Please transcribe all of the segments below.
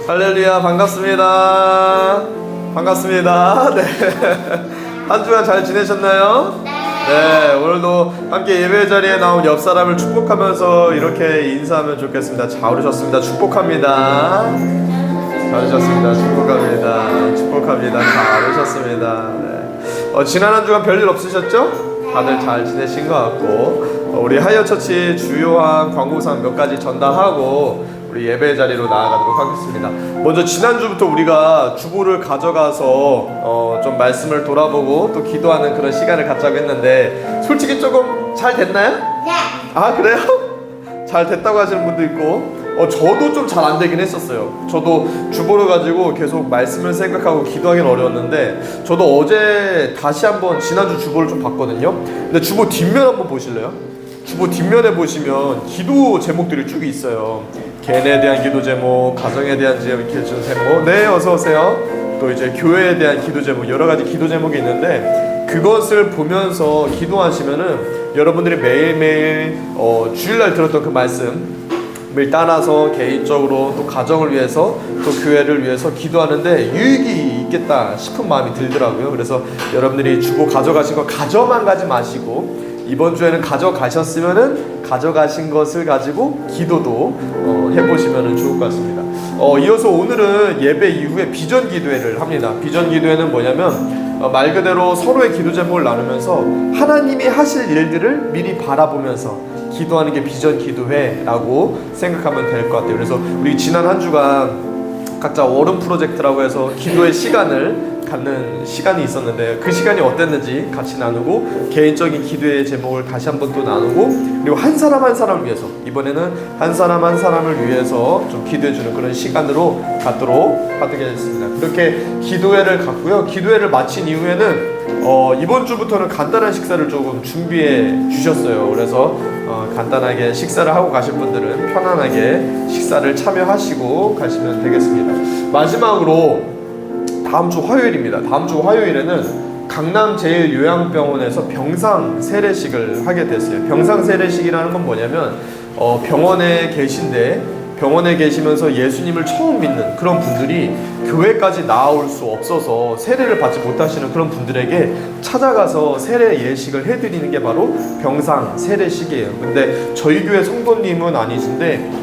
할렐루야, 반갑습니다. 반갑습니다. 네. 한 주간 잘 지내셨나요? 네, 오늘도 함께 예배 자리에 나온 옆 사람을 축복하면서 이렇게 인사하면 좋겠습니다. 잘 오셨습니다. 축복합니다. 잘 오셨습니다. 축복합니다. 축복합니다. 잘 오셨습니다. 네. 지난 한 주간 별일 없으셨죠? 다들 잘 지내신 것 같고, 우리 하이어처치 주요한 광고상 몇 가지 전달하고 우리 예배 자리로 나아가도록 하겠습니다. 먼저 지난주부터 우리가 주보를 가져가서 좀 말씀을 돌아보고 또 기도하는 그런 시간을 갖자고 했는데, 솔직히 조금 잘 됐나요? 네. 아, 그래요? 잘 됐다고 하시는 분도 있고, 저도 좀 잘 안 되긴 했었어요. 저도 주보를 가지고 계속 말씀을 생각하고 기도하기는 어려웠는데, 저도 어제 다시 한번 지난주 주보를 좀 봤거든요. 근데 주보 뒷면 한번 보실래요? 주보 뒷면에 보시면 기도 제목들이 쭉 있어요. 개인에 대한 기도 제목, 가정에 대한 기도 제목, 네, 어서 오세요. 또 이제 교회에 대한 기도 제목, 여러 가지 기도 제목이 있는데, 그것을 보면서 기도하시면은 여러분들이 매일매일 주일날 들었던 그 말씀을 따라서 개인적으로 또 가정을 위해서 또 교회를 위해서 기도하는데 유익이 있겠다 싶은 마음이 들더라고요. 그래서 여러분들이 주보 가져가신 거 가져만 가지 마시고, 이번 주에는 가져가셨으면은 가져가신 것을 가지고 기도도 해보시면 좋을 것 같습니다. 이어서 오늘은 예배 이후에 비전 기도회를 합니다. 비전 기도회는 뭐냐면 말 그대로 서로의 기도 제목을 나누면서 하나님이 하실 일들을 미리 바라보면서 기도하는 게 비전 기도회라고 생각하면 될 것 같아요. 그래서 우리 지난 한 주간 각자 워름 프로젝트라고 해서 기도의 시간을 갖는 시간이 있었는데, 그 시간이 어땠는지 같이 나누고, 개인적인 기도의 제목을 다시 한번 또 나누고, 그리고 한 사람 한 사람을 위해서, 이번에는 한 사람 한 사람을 위해서 좀 기도해주는 그런 시간으로 갖도록 하겠습니다. 그렇게 기도회를 갖고요. 기도회를 마친 이후에는 이번 주부터는 간단한 식사를 조금 준비해 주셨어요. 그래서 간단하게 식사를 하고 가실 분들은 편안하게 식사를 참여하시고 가시면 되겠습니다. 마지막으로 다음 주 화요일입니다. 다음 주 화요일에는 강남 제1요양병원에서 병상 세례식을 하게 됐어요. 병상 세례식이라는 건 뭐냐면 병원에 계시면서 예수님을 처음 믿는 그런 분들이 교회까지 나올 수 없어서 세례를 받지 못하시는 그런 분들에게 찾아가서 세례 예식을 해드리는 게 바로 병상 세례식이에요. 근데 저희 교회 성도님은 아니신데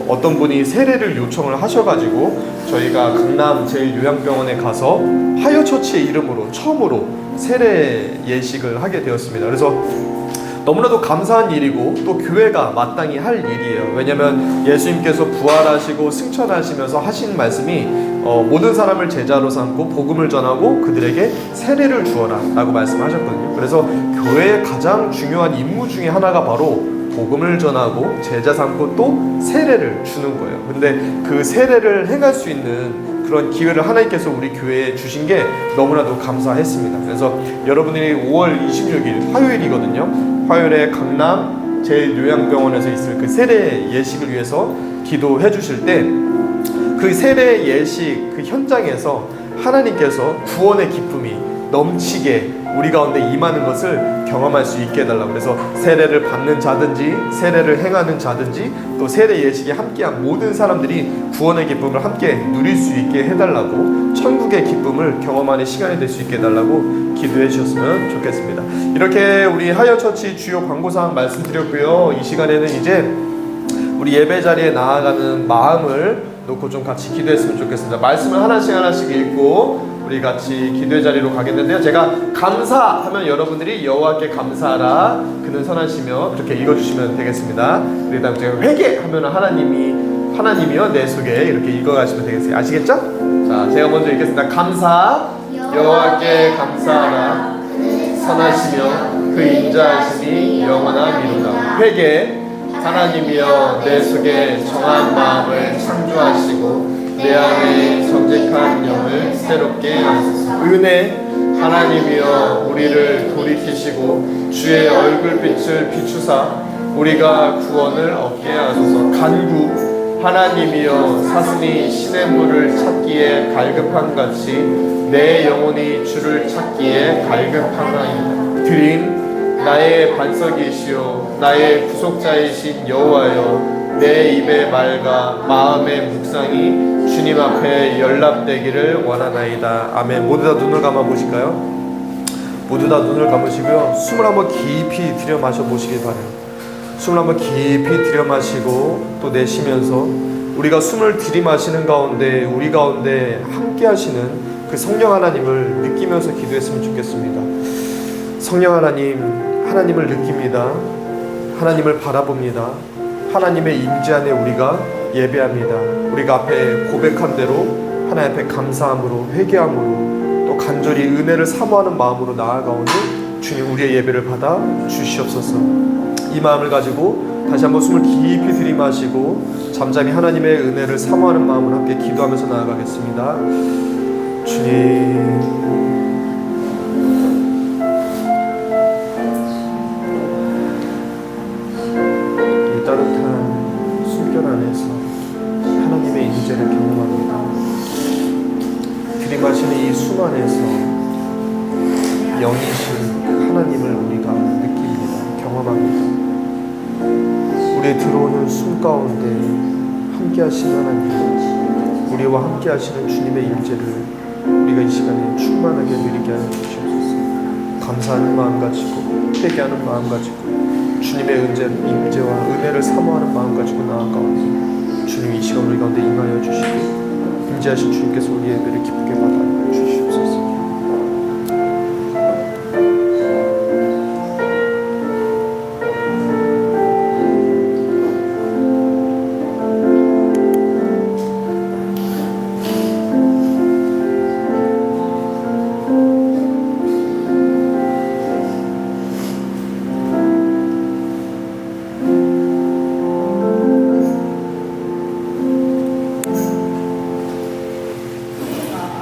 어떤 분이 세례를 요청을 하셔가지고 저희가 강남 제1요양병원에 가서 하이어처치의 이름으로 처음으로 세례 예식을 하게 되었습니다. 그래서 너무나도 감사한 일이고 또 교회가 마땅히 할 일이에요. 왜냐하면 예수님께서 부활하시고 승천하시면서 하신 말씀이 모든 사람을 제자로 삼고 복음을 전하고 그들에게 세례를 주어라 라고 말씀하셨거든요. 그래서 교회의 가장 중요한 임무 중에 하나가 바로 복음을 전하고 제자 삼고 또 세례를 주는 거예요. 근데 그 세례를 행할 수 있는 그런 기회를 하나님께서 우리 교회에 주신 게 너무나도 감사했습니다. 그래서 여러분들이 5월 26일 화요일이거든요. 화요일에 강남 제1요양병원에서 있을 그 세례 예식을 위해서 기도해 주실 때, 그 세례 예식 그 현장에서 하나님께서 구원의 기쁨이 넘치게 우리 가운데 임하는 것을 경험할 수 있게 해달라고. 그래서 세례를 받는 자든지 세례를 행하는 자든지 또 세례 예식에 함께한 모든 사람들이 구원의 기쁨을 함께 누릴 수 있게 해달라고, 천국의 기쁨을 경험하는 시간이 될 수 있게 해달라고 기도해 주셨으면 좋겠습니다. 이렇게 우리 하이어처치 주요 광고사항 말씀드렸고요. 이 시간에는 이제 우리 예배 자리에 나아가는 마음을 놓고 좀 같이 기도했으면 좋겠습니다. 말씀을 하나씩 읽고 우리 같이 기도의 자리로 가겠는데요. 제가 감사하면 여러분들이 여호와께 감사하라 그는 선하시며 이렇게 읽어주시면 되겠습니다. 그 다음 제가 회개하면 하나님이여 내 속에 이렇게 읽어가시면 되겠어요. 아시겠죠? 자, 제가 먼저 읽겠습니다. 감사 여호와께 감사하라 선하시며 그 인자하심이 영원하미로다. 회개 하나님이여 내 속에 정한 마음을 창조하시고 내 안에 정직한 영을 새롭게 하소서. 은혜 하나님이여 우리를 돌이키시고 주의 얼굴빛을 비추사 우리가 구원을 얻게 하소서. 간구 하나님이여 사슴이 시냇물을 찾기에 갈급함같이 내 영혼이 주를 찾기에 갈급하나이다. 드림 나의 반석이시오 나의 구속자이신 여호와여 내 입의 말과 마음의 묵상이 주님 앞에 연락되기를 원하나이다. 아멘. 모두 다 눈을 감아 보실까요? 모두 다 눈을 감으시고요. 숨을 한번 깊이 들여 마셔 보시길 바래요. 숨을 한번 깊이 들여 마시고 또 내쉬면서 우리가 숨을 들이마시는 가운데 우리 가운데 함께 하시는 그 성령 하나님을 느끼면서 기도했으면 좋겠습니다. 성령 하나님, 하나님을 느낍니다. 하나님을 바라봅니다. 하나님의 임재 안에 우리가 예배합니다. 우리가 앞에 고백한 대로 하나님 앞에 감사함으로, 회개함으로 또 간절히 은혜를 사모하는 마음으로 나아가오니 주님 우리의 예배를 받아 주시옵소서. 이 마음을 가지고 다시 한번 숨을 깊이 들이마시고 잠잠히 하나님의 은혜를 사모하는 마음으로 함께 기도하면서 나아가겠습니다. 주님, 따뜻한 숨결 안에서 하나님의 임재를 경험합니다. 들이마시는 이 숨 안에서 영이신 하나님을 우리가 느낍니다. 경험합니다. 우리의 들어오는 숨 가운데 함께 하신 하나님, 우리와 함께 하시는 주님의 임재를 우리가 이 시간에 충만하게 누리게 하여 주시옵소서. 감사하는 마음 가지고, 회개하는 마음 가지고 주님의 임재와 은혜를 사모하는 마음 가지고 나아가오니 주님 이 시간 우리 가운데 임하여 주시고 임재하신 주님께서 우리 예배를 기쁘게 받아 주시옵소서.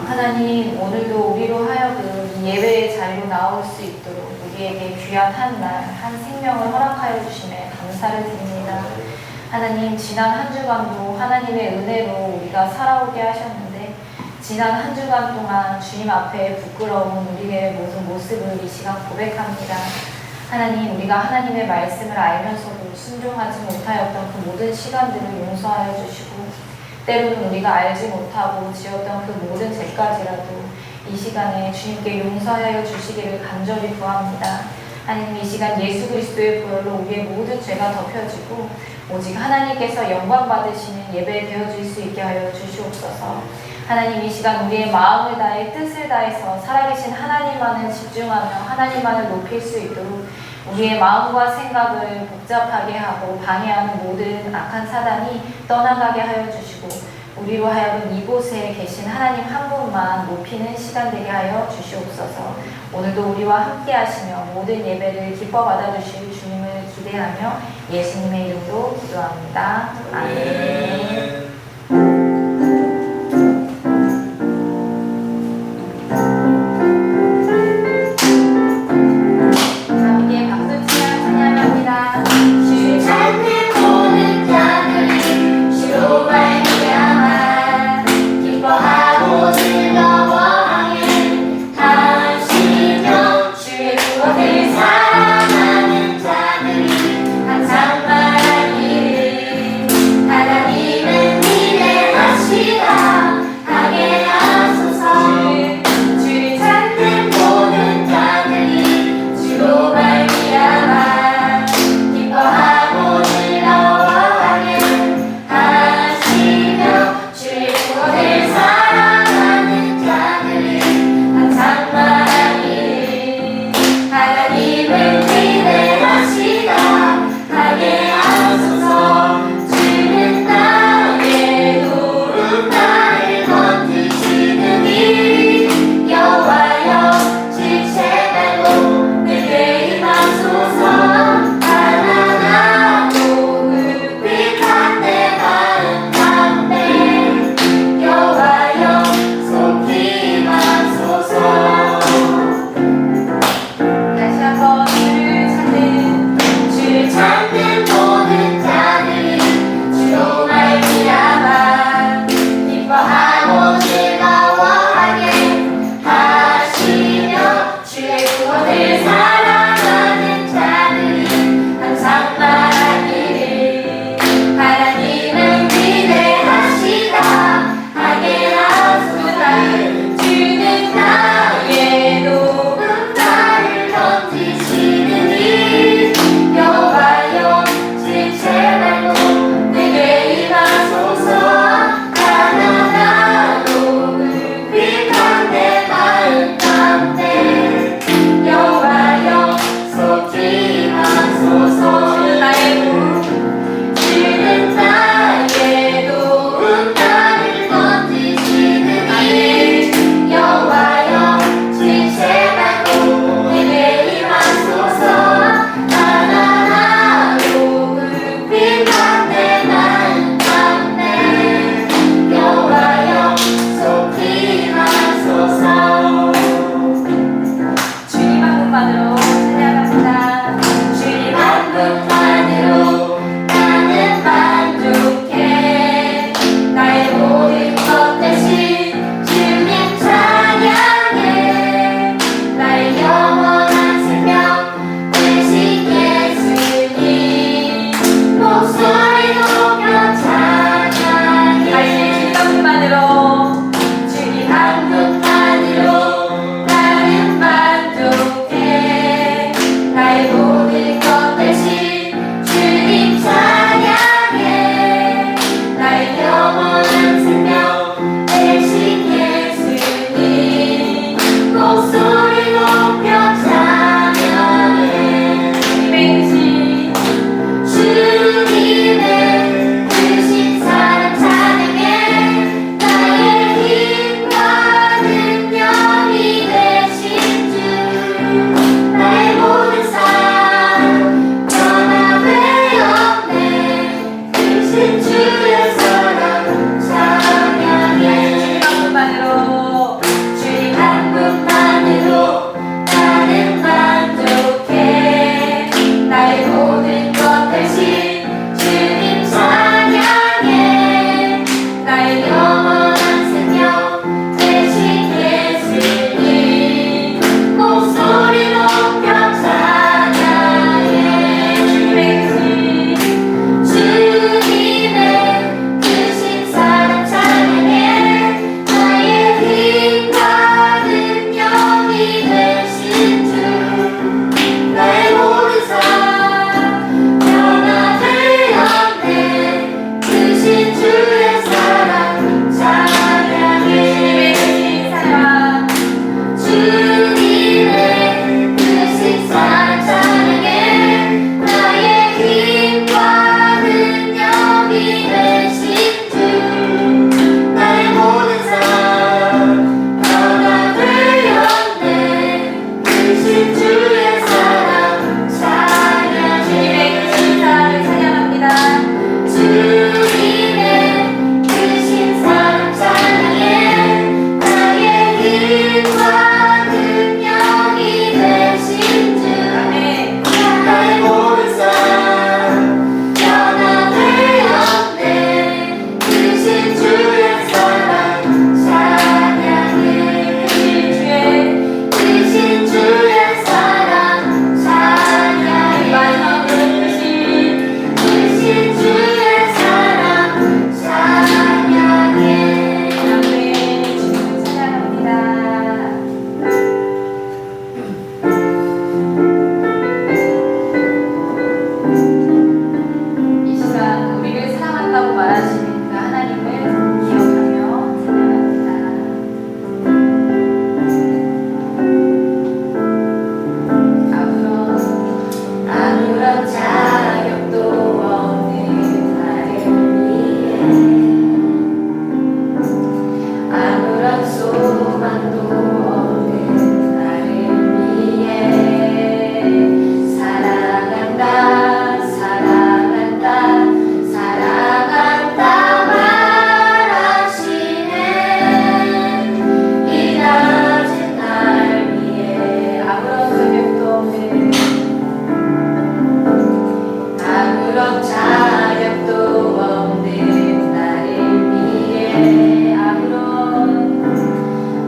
하나님, 오늘도 우리로 하여금 예배의 자리로 나올 수 있도록 우리에게 귀한 한 날, 한 생명을 허락하여 주심에 감사를 드립니다. 하나님, 지난 한 주간도 하나님의 은혜로 우리가 살아오게 하셨는데 지난 한 주간 동안 주님 앞에 부끄러운 우리의 모든 모습을 이 시간 고백합니다. 하나님, 우리가 하나님의 말씀을 알면서도 순종하지 못하였던 그 모든 시간들을 용서하여 주시고 때로는 우리가 알지 못하고 지었던 그 모든 죄까지라도 이 시간에 주님께 용서하여 주시기를 간절히 구합니다. 하나님, 이 시간 예수 그리스도의 보혈로 우리의 모든 죄가 덮여지고 오직 하나님께서 영광 받으시는 예배 되어질 수 있게 하여 주시옵소서. 하나님, 이 시간 우리의 마음을 다해 뜻을 다해서 살아계신 하나님만을 집중하며 하나님만을 높일 수 있도록 우리의 마음과 생각을 복잡하게 하고 방해하는 모든 악한 사단이 떠나가게 하여 주시고 우리로 하여금 이곳에 계신 하나님 한 분만 높이는 시간 되게 하여 주시옵소서. 오늘도 우리와 함께 하시며 모든 예배를 기뻐 받아주실 주님을 기대하며 예수님의 이름으로 기도합니다. 아멘. 하나님의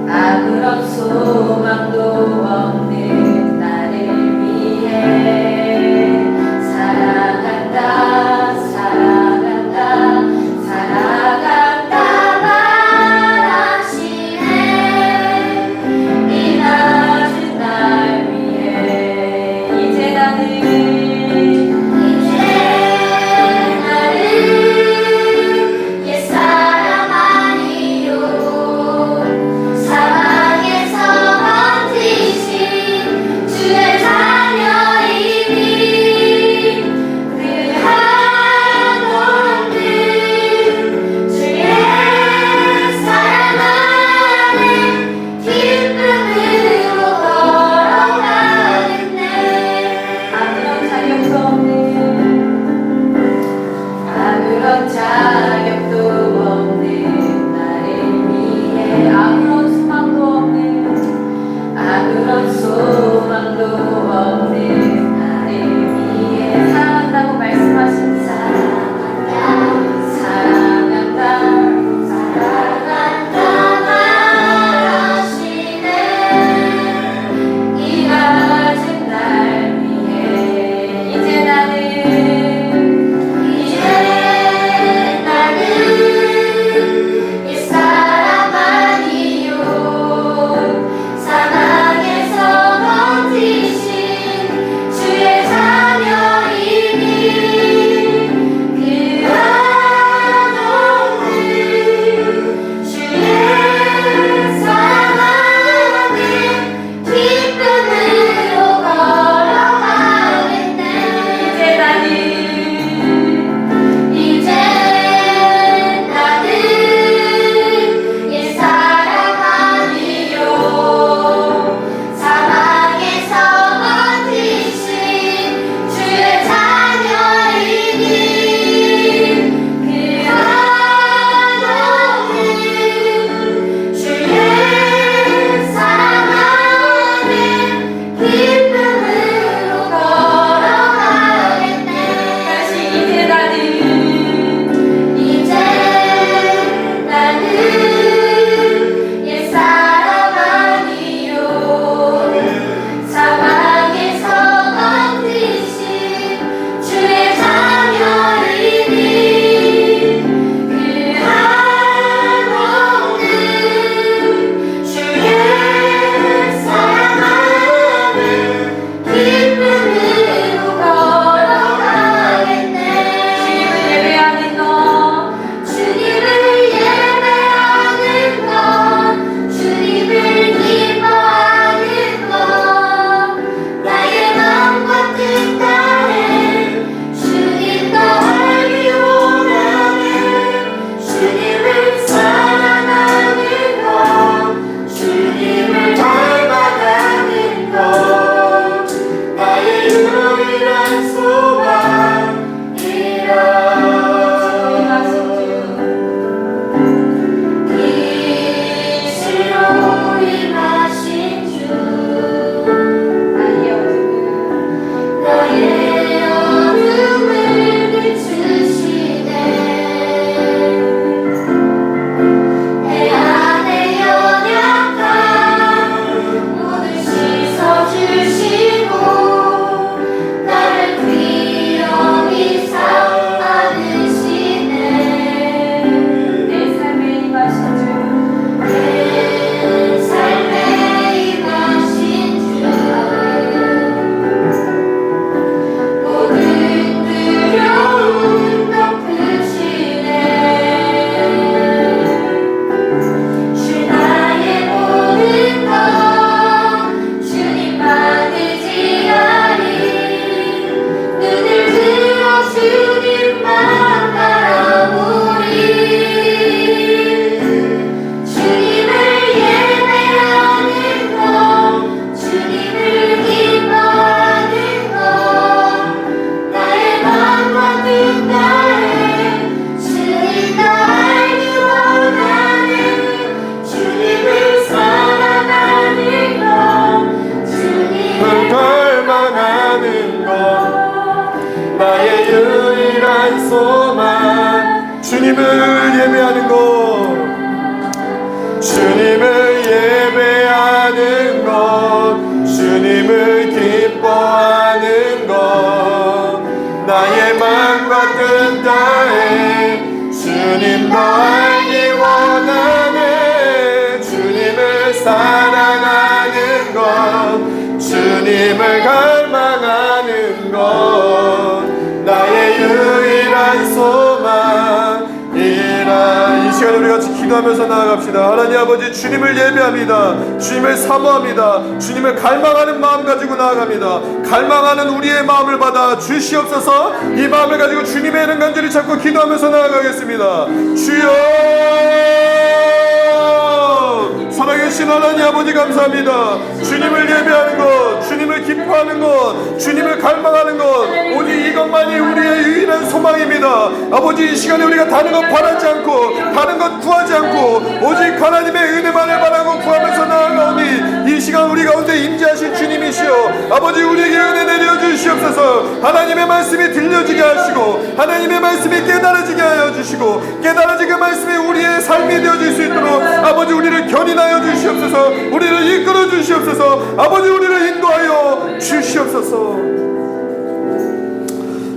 아무런 소망도 없는 나를 위해 사랑한다 사랑한다 사랑한다 말하시네 이 낮은 날 위해 이제 나를 옛사람 아니 너 알기 원하네. 주님을 사랑하는 것, 주님을 갈망하는 것, 나의 유일한 소망이라. 이 시간에 우리 같이 기도하면서 나아갑시다. 하나님 아버지, 주님을 예배합니다. 주님을 사모합니다. 주님을 갈망하는 마음 가지고 나아갑니다. 갈망하는 우리의 마음을 받아 주시옵소서. 이 마음을 가지고 주님의 이름 간절히 찾고 기도하면서 나아가겠습니다. 주여, 살아계신 하나님 아버지 감사합니다. 주님을 예배하는 것, 주님을 기뻐하는 것, 주님을 갈망하는 것, 오직 이것만이 우리의 유일한 소망입니다. 아버지, 이 시간에 우리가 다른 것 바라지 않고 다른 것 구하지 않고 오직 하나님의 은혜만을 바라고 구하면서 나아가오니 이 시간 우리 가운데 임재하신 주님이시여 아버지, 우리에게 은혜 내려주시옵소서. 하나님의 말씀이 들려지게 하시고 하나님의 말씀이 깨달아지게 하여 주시고 깨달아진 그 말씀이 우리의 삶이 되어질 수 있도록 아버지, 우리를 견인하여 주시옵소서. 우리를 이끌어 주시옵소서. 아버지, 우리를 인도하여 주시옵소서.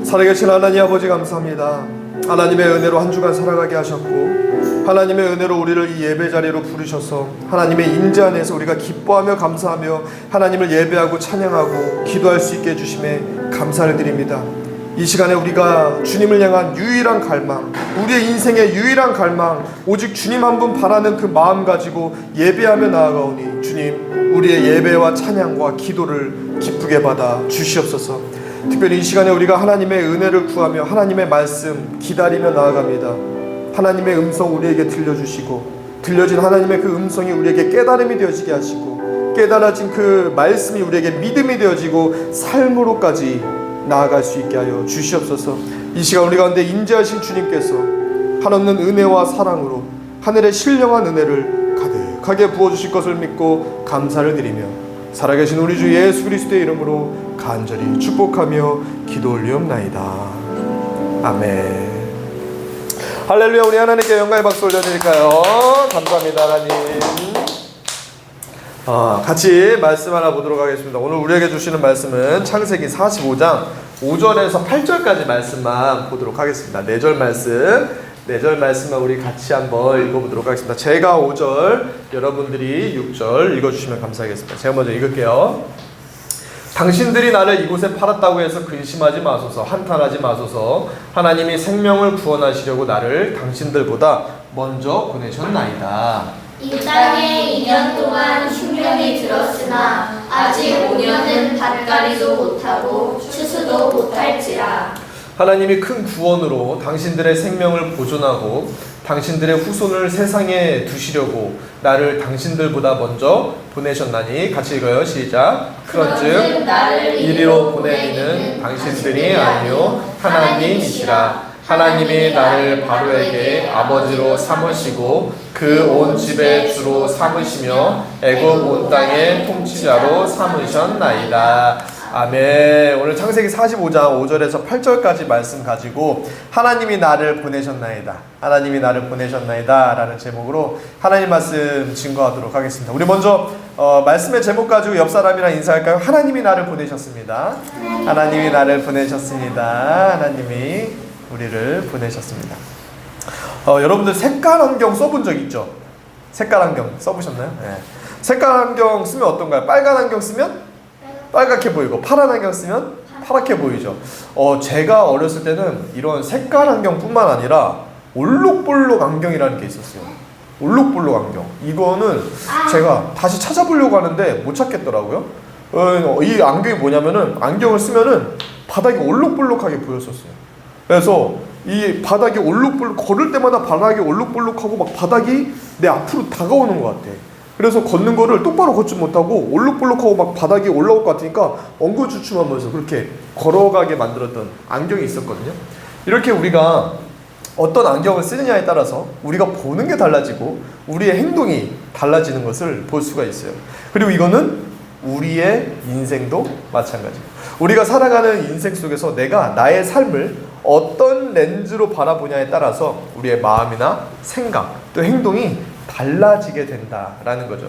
살아계신 하나님 아버지 감사합니다. 하나님의 은혜로 한 주간 살아가게 하셨고 하나님의 은혜로 우리를 이 예배 자리로 부르셔서 하나님의 임재 안에서 우리가 기뻐하며 감사하며 하나님을 예배하고 찬양하고 기도할 수 있게 해주심에 감사를 드립니다. 이 시간에 우리가 주님을 향한 유일한 갈망, 우리의 인생의 유일한 갈망, 오직 주님 한 분 바라는 그 마음 가지고 예배하며 나아가오니 주님, 우리의 예배와 찬양과 기도를 기쁘게 받아 주시옵소서. 특별히 이 시간에 우리가 하나님의 은혜를 구하며 하나님의 말씀 기다리며 나아갑니다. 하나님의 음성 우리에게 들려주시고 들려진 하나님의 그 음성이 우리에게 깨달음이 되어지게 하시고 깨달아진 그 말씀이 우리에게 믿음이 되어지고 삶으로까지 나아갈 수 있게 하여 주시옵소서. 이 시간 우리 가운데 임재하신 주님께서 한없는 은혜와 사랑으로 하늘의 신령한 은혜를 가득하게 부어주실 것을 믿고 감사를 드리며 살아계신 우리 주 예수 그리스도의 이름으로 간절히 축복하며 기도 올리옵나이다. 아멘. 할렐루야. 우리 하나님께 영광의 박수 올려드릴까요? 감사합니다 하나님. 같이 말씀 하나 보도록 하겠습니다. 오늘 우리에게 주시는 말씀은 창세기 45장 5절에서 8절까지 말씀만 보도록 하겠습니다. 4절 말씀만 우리 같이 한번 읽어보도록 하겠습니다. 제가 5절, 여러분들이 6절 읽어주시면 감사하겠습니다. 제가 먼저 읽을게요. 당신들이 나를 이곳에 팔았다고 해서 근심하지 마소서, 한탄하지 마소서. 하나님이 생명을 구원하시려고 나를 당신들보다 먼저 보내셨나이다. 이 땅에 2년 동안 흉년이 들었으나 아직 5년은 밭갈이도 못하고 추수도 못할지라. 하나님이 큰 구원으로 당신들의 생명을 보존하고 당신들의 후손을 세상에 두시려고 나를 당신들보다 먼저 보내셨나니. 같이 읽어요. 시작. 그런즉 나를 이리로 보내기는 당신들이 아니요 하나님이시라. 하나님이 나를 바로에게 아버지로 삼으시고 그 온 집의 주로 삼으시며 애굽 온 땅의 통치자로 삼으셨나이다. 아멘. 오늘 창세기 45장 5절에서 8절까지 말씀 가지고 하나님이 나를 보내셨나이다, 하나님이 나를 보내셨나이다 라는 제목으로 하나님 말씀 증거하도록 하겠습니다. 우리 먼저 말씀의 제목 가지고 옆 사람이랑 인사할까요? 하나님이 나를 보내셨습니다. 하나님이 나를 보내셨습니다. 하나님이 우리를 보내셨습니다. 여러분들 색깔 안경 써본 적 있죠? 색깔 안경 써보셨나요? 네. 색깔 안경 쓰면 어떤가요? 빨간 안경 쓰면 빨갛게 보이고 파란 안경 쓰면 파랗게 보이죠. 제가 어렸을 때는 이런 색깔 안경뿐만 아니라 올록볼록 안경이라는 게 있었어요. 올록볼록 안경. 이거는 제가 다시 찾아보려고 하는데 못 찾겠더라고요. 이 안경이 뭐냐면은 안경을 쓰면은 바닥이 올록볼록하게 보였었어요. 그래서 이 바닥이 올록볼록, 걸을 때마다 바닥이 올록볼록하고 막 바닥이 내 앞으로 다가오는 것 같아. 그래서 걷는 거를 똑바로 걷지 못하고 올록볼록하고 막 바닥이 올라올 것 같으니까 엉거주춤하면서 그렇게 걸어가게 만들었던 안경이 있었거든요. 이렇게 우리가 어떤 안경을 쓰느냐에 따라서 우리가 보는 게 달라지고 우리의 행동이 달라지는 것을 볼 수가 있어요. 그리고 이거는 우리의 인생도 마찬가지예요. 우리가 살아가는 인생 속에서 내가 나의 삶을 어떤 렌즈로 바라보냐에 따라서 우리의 마음이나 생각 또 행동이 달라지게 된다라는 거죠.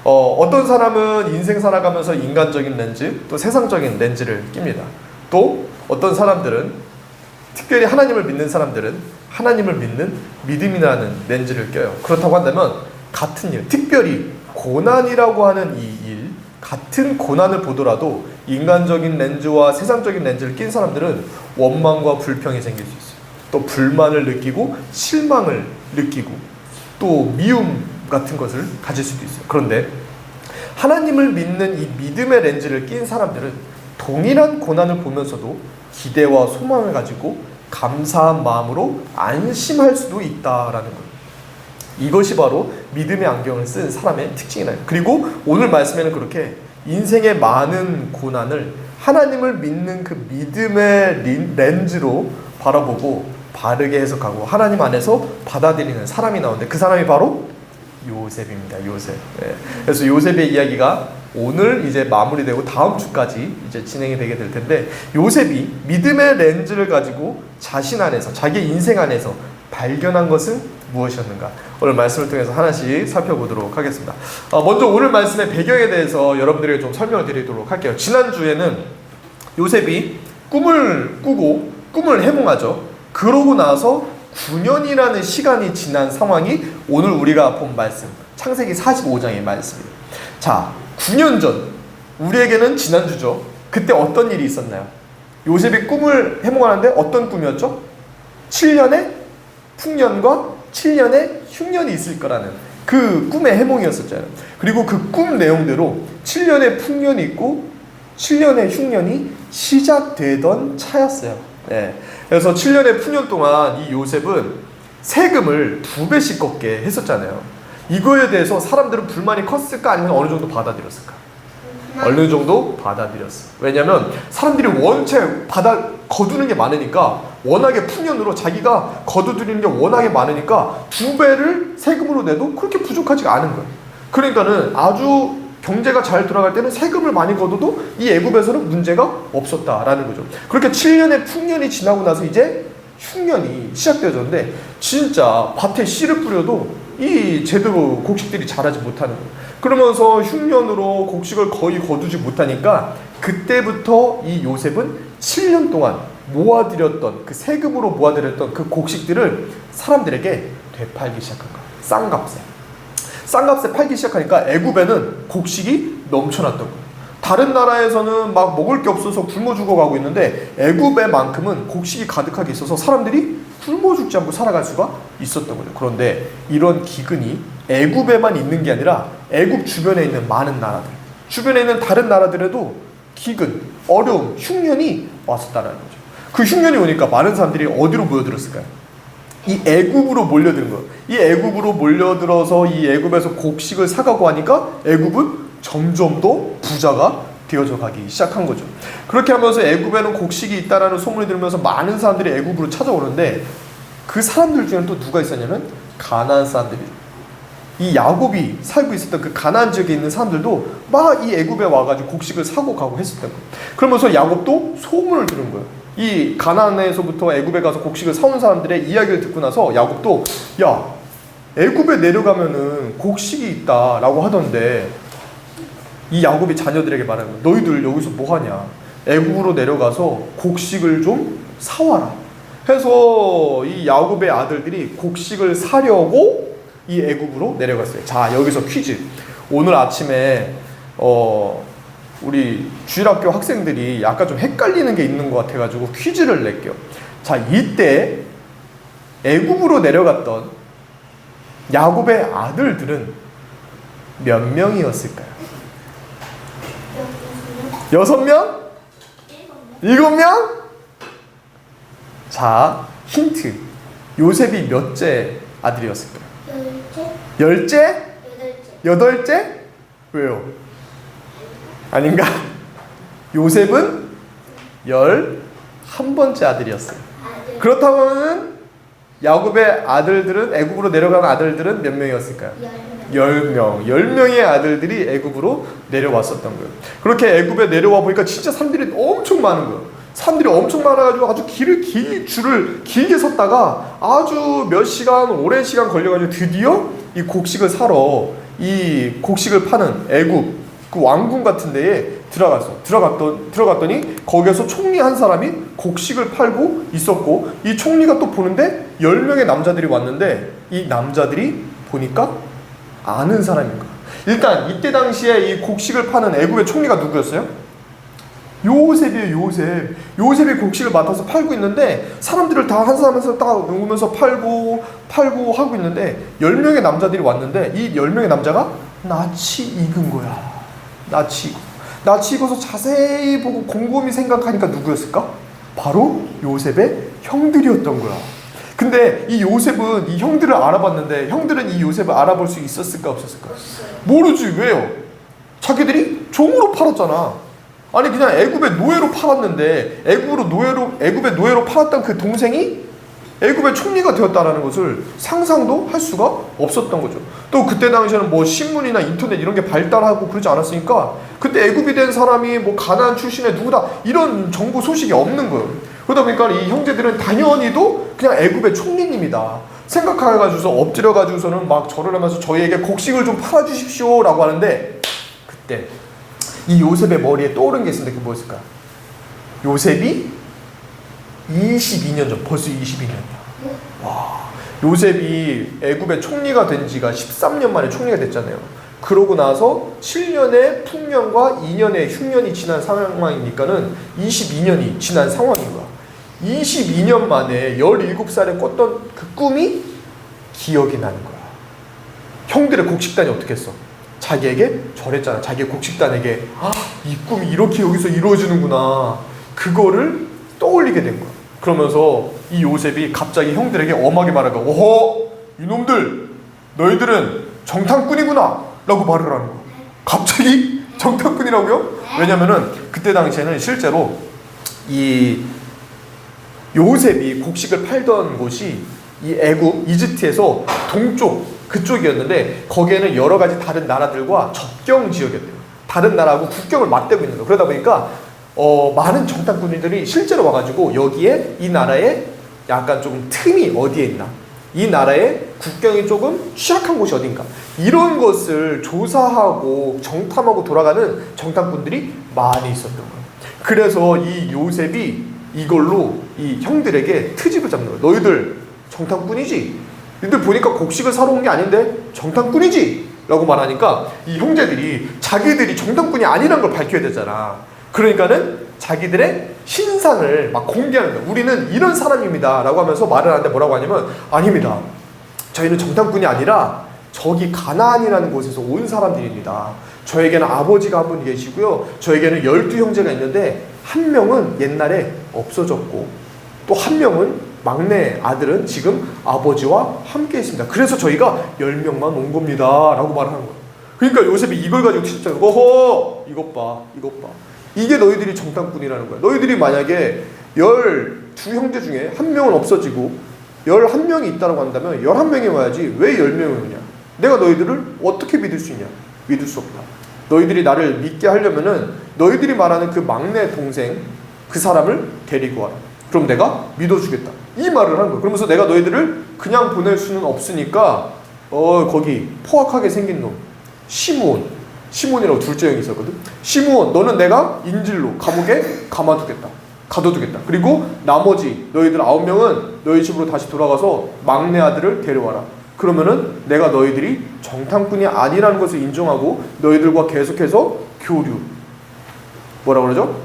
어떤 사람은 인생 살아가면서 인간적인 렌즈 또 세상적인 렌즈를 낍니다. 또 어떤 사람들은, 특별히 하나님을 믿는 사람들은 하나님을 믿는 믿음이라는 렌즈를 껴요. 그렇다고 한다면 같은 일, 특별히 고난이라고 하는 이 일, 같은 고난을 보더라도 인간적인 렌즈와 세상적인 렌즈를 낀 사람들은 원망과 불평이 생길 수 있어요. 또 불만을 느끼고 실망을 느끼고 또 미움 같은 것을 가질 수도 있어요. 그런데 하나님을 믿는 이 믿음의 렌즈를 낀 사람들은 동일한 고난을 보면서도 기대와 소망을 가지고 감사한 마음으로 안심할 수도 있다라는 거예요. 이것이 바로 믿음의 안경을 쓴 사람의 특징이다. 그리고 오늘 말씀에는 그렇게 인생의 많은 고난을 하나님을 믿는 그 믿음의 렌즈로 바라보고 바르게 해석하고 하나님 안에서 받아들이는 사람이 나오는데 그 사람이 바로 요셉입니다. 요셉. 네. 그래서 요셉의 이야기가 오늘 이제 마무리되고 다음 주까지 이제 진행이 되게 될 텐데, 요셉이 믿음의 렌즈를 가지고 자신 안에서, 자기 인생 안에서 발견한 것은 무엇이었는가? 오늘 말씀을 통해서 하나씩 살펴보도록 하겠습니다. 먼저 오늘 말씀의 배경에 대해서 여러분들에게 좀 설명을 드리도록 할게요. 지난주에는 요셉이 꿈을 꾸고 꿈을 해몽하죠. 그러고 나서 9년이라는 시간이 지난 상황이 오늘 우리가 본 말씀, 창세기 45장의 말씀입니다. 자, 9년 전, 우리에게는 지난주죠. 그때 어떤 일이 있었나요? 요셉이 꿈을 해몽하는데 어떤 꿈이었죠? 7년의 풍년과 7년의 흉년이 있을 거라는 그 꿈의 해몽이었었잖아요. 그리고 그 꿈 내용대로 7년의 풍년이 있고 7년의 흉년이 시작되던 차였어요. 네. 그래서 7년의 풍년 동안 이 요셉은 세금을 2배씩 걷게 했었잖아요. 이거에 대해서 사람들은 불만이 컸을까 아니면 어느 정도 받아들였을까? 어느 정도 받아들였어. 왜냐면 사람들이 원체 거두는 게 많으니까, 워낙에 풍년으로 자기가 거두들이는 게 워낙에 많으니까 2배를 세금으로 내도 그렇게 부족하지가 않은 거예요. 그러니까는 아주 경제가 잘 돌아갈 때는 세금을 많이 거둬도 이 애굽에서는 문제가 없었다라는 거죠. 그렇게 7년의 풍년이 지나고 나서 이제 흉년이 시작되어졌는데, 진짜 밭에 씨를 뿌려도 이 제대로 곡식들이 자라지 못하는 거예요. 그러면서 흉년으로 곡식을 거의 거두지 못하니까 그때부터 이 요셉은 7년 동안 모아들였던, 그 세금으로 모아들였던 그 곡식들을 사람들에게 되팔기 시작한 거예요. 싼값에 팔기 시작하니까 애굽에는 곡식이 넘쳐났던 거예요. 다른 나라에서는 막 먹을 게 없어서 굶어 죽어가고 있는데 애굽에만큼은 곡식이 가득하게 있어서 사람들이 굶어 죽지 않고 살아갈 수가 있었던 거죠. 그런데 이런 기근이 애굽에만 있는 게 아니라 애굽 주변에 있는 많은 나라들, 주변에 있는 다른 나라들에도 기근, 어려움, 흉년이 왔었다는 거죠. 그 흉년이 오니까 많은 사람들이 어디로 모여들었을까요? 이 애굽으로 몰려드는 거예요. 이 애굽으로 몰려들어서 이 애굽에서 곡식을 사가고 하니까 애굽은 점점 더 부자가 되어져 가기 시작한 거죠. 그렇게 하면서 애굽에는 곡식이 있다라는 소문이 들으면서 많은 사람들이 애굽으로 찾아오는데, 그 사람들 중에는 또 누가 있었냐면 가나안 사람들이죠. 이 야곱이 살고 있었던 그 가나안 지역에 있는 사람들도 막 이 애굽에 와가지고 곡식을 사고 가고 했었던 거예요. 그러면서 야곱도 소문을 들은 거예요. 이 가나안에서부터 애굽에 가서 곡식을 사온 사람들의 이야기를 듣고 나서 야곱도, 야, 애굽에 내려가면은 곡식이 있다라고 하던데, 이 야곱이 자녀들에게 말하는 거예요. 너희들 여기서 뭐 하냐? 애굽으로 내려가서 곡식을 좀 사와라. 해서 이 야곱의 아들들이 곡식을 사려고 이 애굽으로 내려갔어요. 자, 여기서 퀴즈. 오늘 아침에 우리 주일학교 학생들이 약간 좀 헷갈리는 게 있는 것 같아가지고 퀴즈를 낼게요. 자, 이때 애굽으로 내려갔던 야곱의 아들들은 몇 명이었을까요? 6명? 7명? 자, 힌트. 요셉이 몇째 아들이었을까요? 10째? 8째? 왜요? 아닌가? 요셉은 11번째 아들이었어요. 그렇다면 야곱의 아들들은, 애굽으로 내려간 아들들은 몇 명이었을까요? 10명. 10명의 아들들이 애굽으로 내려왔었던 거예요. 그렇게 애굽에 내려와 보니까 진짜 사람들이 엄청 많은 거예요. 사람들이 엄청 많아가지고 아주 줄을 길게 섰다가 아주 몇 시간, 오랜 시간 걸려가지고 드디어 이 곡식을 사러 이 곡식을 파는 애굽 그 왕궁 같은 데에 들어갔더니 거기에서 총리 한 사람이 곡식을 팔고 있었고, 이 총리가 또 보는데 10명의 남자들이 왔는데 이 남자들이 보니까 아는 사람인 거야. 일단 이때 당시에 이 곡식을 파는 애굽의 총리가 누구였어요? 요셉이에요. 요셉이 곡식을 맡아서 팔고 있는데 사람들을 다 한 사람 한 사람 딱 오면서 팔고 하고 있는데 10명의 남자들이 왔는데 이 10명의 남자가 낯이 익은 거야. 낯이 익어서 자세히 보고 곰곰이 생각하니까 누구였을까? 바로 요셉의 형들이었던 거야. 근데 이 요셉은 이 형들을 알아봤는데 형들은 이 요셉을 알아볼 수 있었을까 없었을까? 모르지. 왜요? 자기들이 종으로 팔았잖아. 아니 그냥 애굽의 노예로 팔았는데 애굽의 노예로 팔았던 그 동생이 애굽의 총리가 되었다라는 것을 상상도 할 수가 없었던 거죠. 또 그때 당시에는 뭐 신문이나 인터넷 이런 게 발달하고 그러지 않았으니까 그때 애굽이 된 사람이 뭐 가나안 출신의 누구다 이런 정보 소식이 없는 거예요. 그러다 보니까 이 형제들은 당연히도 그냥 애굽의 총리님이다 생각해가지고서 엎드려가지고서는 막 절을 하면서 저희에게 곡식을 좀 팔아주십시오 라고 하는데, 그때 이 요셉의 머리에 떠오른 게 있었는데 그게 뭐였을까? 요셉이 22년 전, 벌써 22년이야. 와, 요셉이 애굽의 총리가 된 지가 13년 만에 총리가 됐잖아요. 그러고 나서 7년의 풍년과 2년의 흉년이 지난 상황이니까는 22년이 지난 상황인 거야. 22년 만에 17살에 꿨던 그 꿈이 기억이 나는 거야. 형들의 곡식단이 어떻게 했어? 자기에게 절했잖아. 자기의 곡식단에게 이 꿈이 이렇게 여기서 이루어지는구나. 그거를 떠올리게 된 거야. 그러면서 이 요셉이 갑자기 형들에게 엄하게 말한 거야. 오호! 이놈들! 너희들은 정탐꾼이구나! 라고 말을 하는 거야. 갑자기 정탐꾼이라고요? 왜냐면은 그때 당시에는 실제로 이 요셉이 곡식을 팔던 곳이 이 애굽, 이집트에서 동쪽 그쪽이었는데 거기에는 여러 가지 다른 나라들과 접경 지역이었대요. 다른 나라하고 국경을 맞대고 있는 거예요. 그러다 보니까 많은 정탐꾼들이 실제로 와가지고 여기에 이 나라에 약간 좀 틈이 어디에 있나, 이 나라의 국경이 조금 취약한 곳이 어딘가, 이런 것을 조사하고 정탐하고 돌아가는 정탐꾼들이 많이 있었던 거예요. 그래서 이 요셉이 이걸로 이 형들에게 트집을 잡는 거예요. 너희들 정탐꾼이지? 너희들 보니까 곡식을 사러 온 게 아닌데 정탐꾼이지? 라고 말하니까 이 형제들이 자기들이 정탐꾼이 아니라는 걸 밝혀야 되잖아. 그러니까는 자기들의 신상을 막 공개하는 거예요. 우리는 이런 사람입니다 라고 하면서 말을 하는데 뭐라고 하냐면, 아닙니다, 저희는 정탐꾼이 아니라 저기 가나안이라는 곳에서 온 사람들입니다. 저에게는 아버지가 한 분 계시고요, 저에게는 12형제가 있는데 한 명은 옛날에 없어졌고 또 한 명은, 막내 아들은 지금 아버지와 함께 있습니다. 그래서 저희가 10명만 온 겁니다 라고 말하는 거예요. 그러니까 요셉이 이걸 가지고 진짜 어허! 이것 봐. 이게 너희들이 정탐꾼이라는 거야. 너희들이 만약에 12형제 중에 한 명은 없어지고 11명이 있다고 한다면 11명이 와야지 왜 10명이 오냐? 내가 너희들을 어떻게 믿을 수 있냐? 믿을 수 없다. 너희들이 나를 믿게 하려면은 너희들이 말하는 그 막내 동생, 그 사람을 데리고 와라. 그럼 내가 믿어주겠다. 이 말을 하는 거야. 그러면서 내가 너희들을 그냥 보낼 수는 없으니까 거기 포악하게 생긴 놈 시므온이라고 둘째 형이 있었거든. 시므온, 너는 내가 인질로 감옥에 가둬두겠다. 그리고 나머지 너희들 9명은 너희 집으로 다시 돌아가서 막내 아들을 데려와라. 그러면은 내가 너희들이 정탐꾼이 아니라는 것을 인정하고 너희들과 계속해서 교류, 뭐라 그러죠?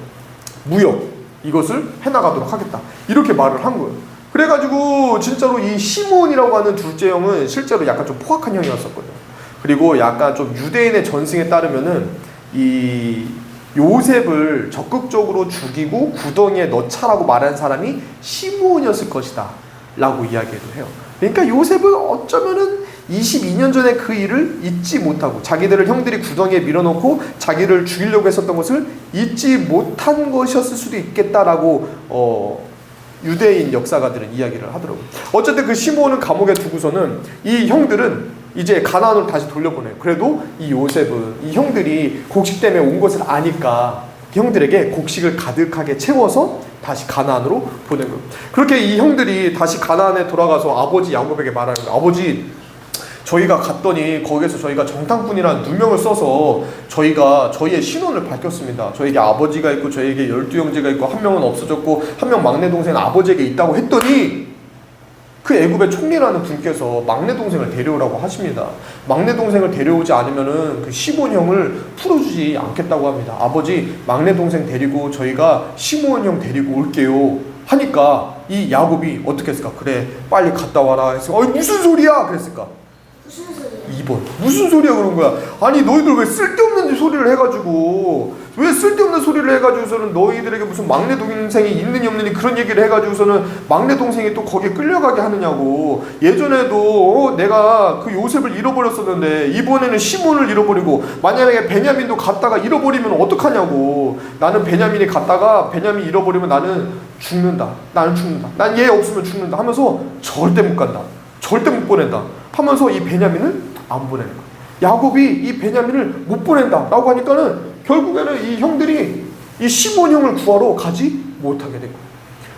무역, 이것을 해나가도록 하겠다. 이렇게 말을 한 거예요. 그래가지고 진짜로 이 시므온이라고 하는 둘째 형은 실제로 약간 좀 포악한 형이었었거든요. 그리고 약간 좀 유대인의 전승에 따르면은 이 요셉을 적극적으로 죽이고 구덩이에 넣자라고 말한 사람이 시므온이었을 것이다 라고 이야기도 해요. 그러니까 요셉은 어쩌면은 22년 전에 그 일을 잊지 못하고, 자기들을 형들이 구덩이에 밀어넣고 자기를 죽이려고 했었던 것을 잊지 못한 것이었을 수도 있겠다라고 유대인 역사가들은 이야기를 하더라고요. 어쨌든 그 시므온은 감옥에 두고서는 이 형들은 이제 가나안으로 다시 돌려보내요. 그래도 이 요셉은 이 형들이 곡식 때문에 온 것을 아니까 형들에게 곡식을 가득하게 채워서 다시 가나안으로 보낸 거예요. 그렇게 이 형들이 다시 가나안에 돌아가서 아버지 야곱에게 말하는 거예요. 아버지, 저희가 갔더니 거기에서 저희가 정탐꾼이라는 누명을 써서 저희가 저희의 신원을 밝혔습니다. 저에게 아버지가 있고 저에게 12형제가 있고 한 명은 없어졌고 한 명 막내 동생은 아버지에게 있다고 했더니 그 애굽의 총리라는 분께서 막내 동생을 데려오라고 하십니다. 막내 동생을 데려오지 않으면은 그 시몬형을 풀어주지 않겠다고 합니다. 아버지, 막내 동생 데리고 저희가 시몬형 데리고 올게요 하니까 이 야곱이 어떻게 했을까? 그래, 빨리 갔다 와라 해서 무슨 소리야? 그랬을까? 무슨 소리야? 2번 무슨 소리야 그런 거야. 아니 너희들 왜 쓸데없는 소리를 해가지고 왜 쓸데없는 소리를 해가지고서는 너희들에게 무슨 막내 동생이 있느니 없느니 그런 얘기를 해가지고서는 막내 동생이 또 거기에 끌려가게 하느냐고. 예전에도 내가 그 요셉을 잃어버렸었는데 이번에는 시몬을 잃어버리고 만약에 베냐민도 갔다가 잃어버리면 어떡하냐고. 나는 베냐민이 갔다가 베냐민 잃어버리면 나는 죽는다. 나는 죽는다. 난 얘 없으면 죽는다 하면서 절대 못 간다. 절대 못 보낸다 하면서 이 베냐민을 안 보내는 거야. 야곱이 이 베냐민을 못 보낸다 라고 하니까는 결국에는 이 형들이 이 시몬 형을 구하러 가지 못하게 된 거야.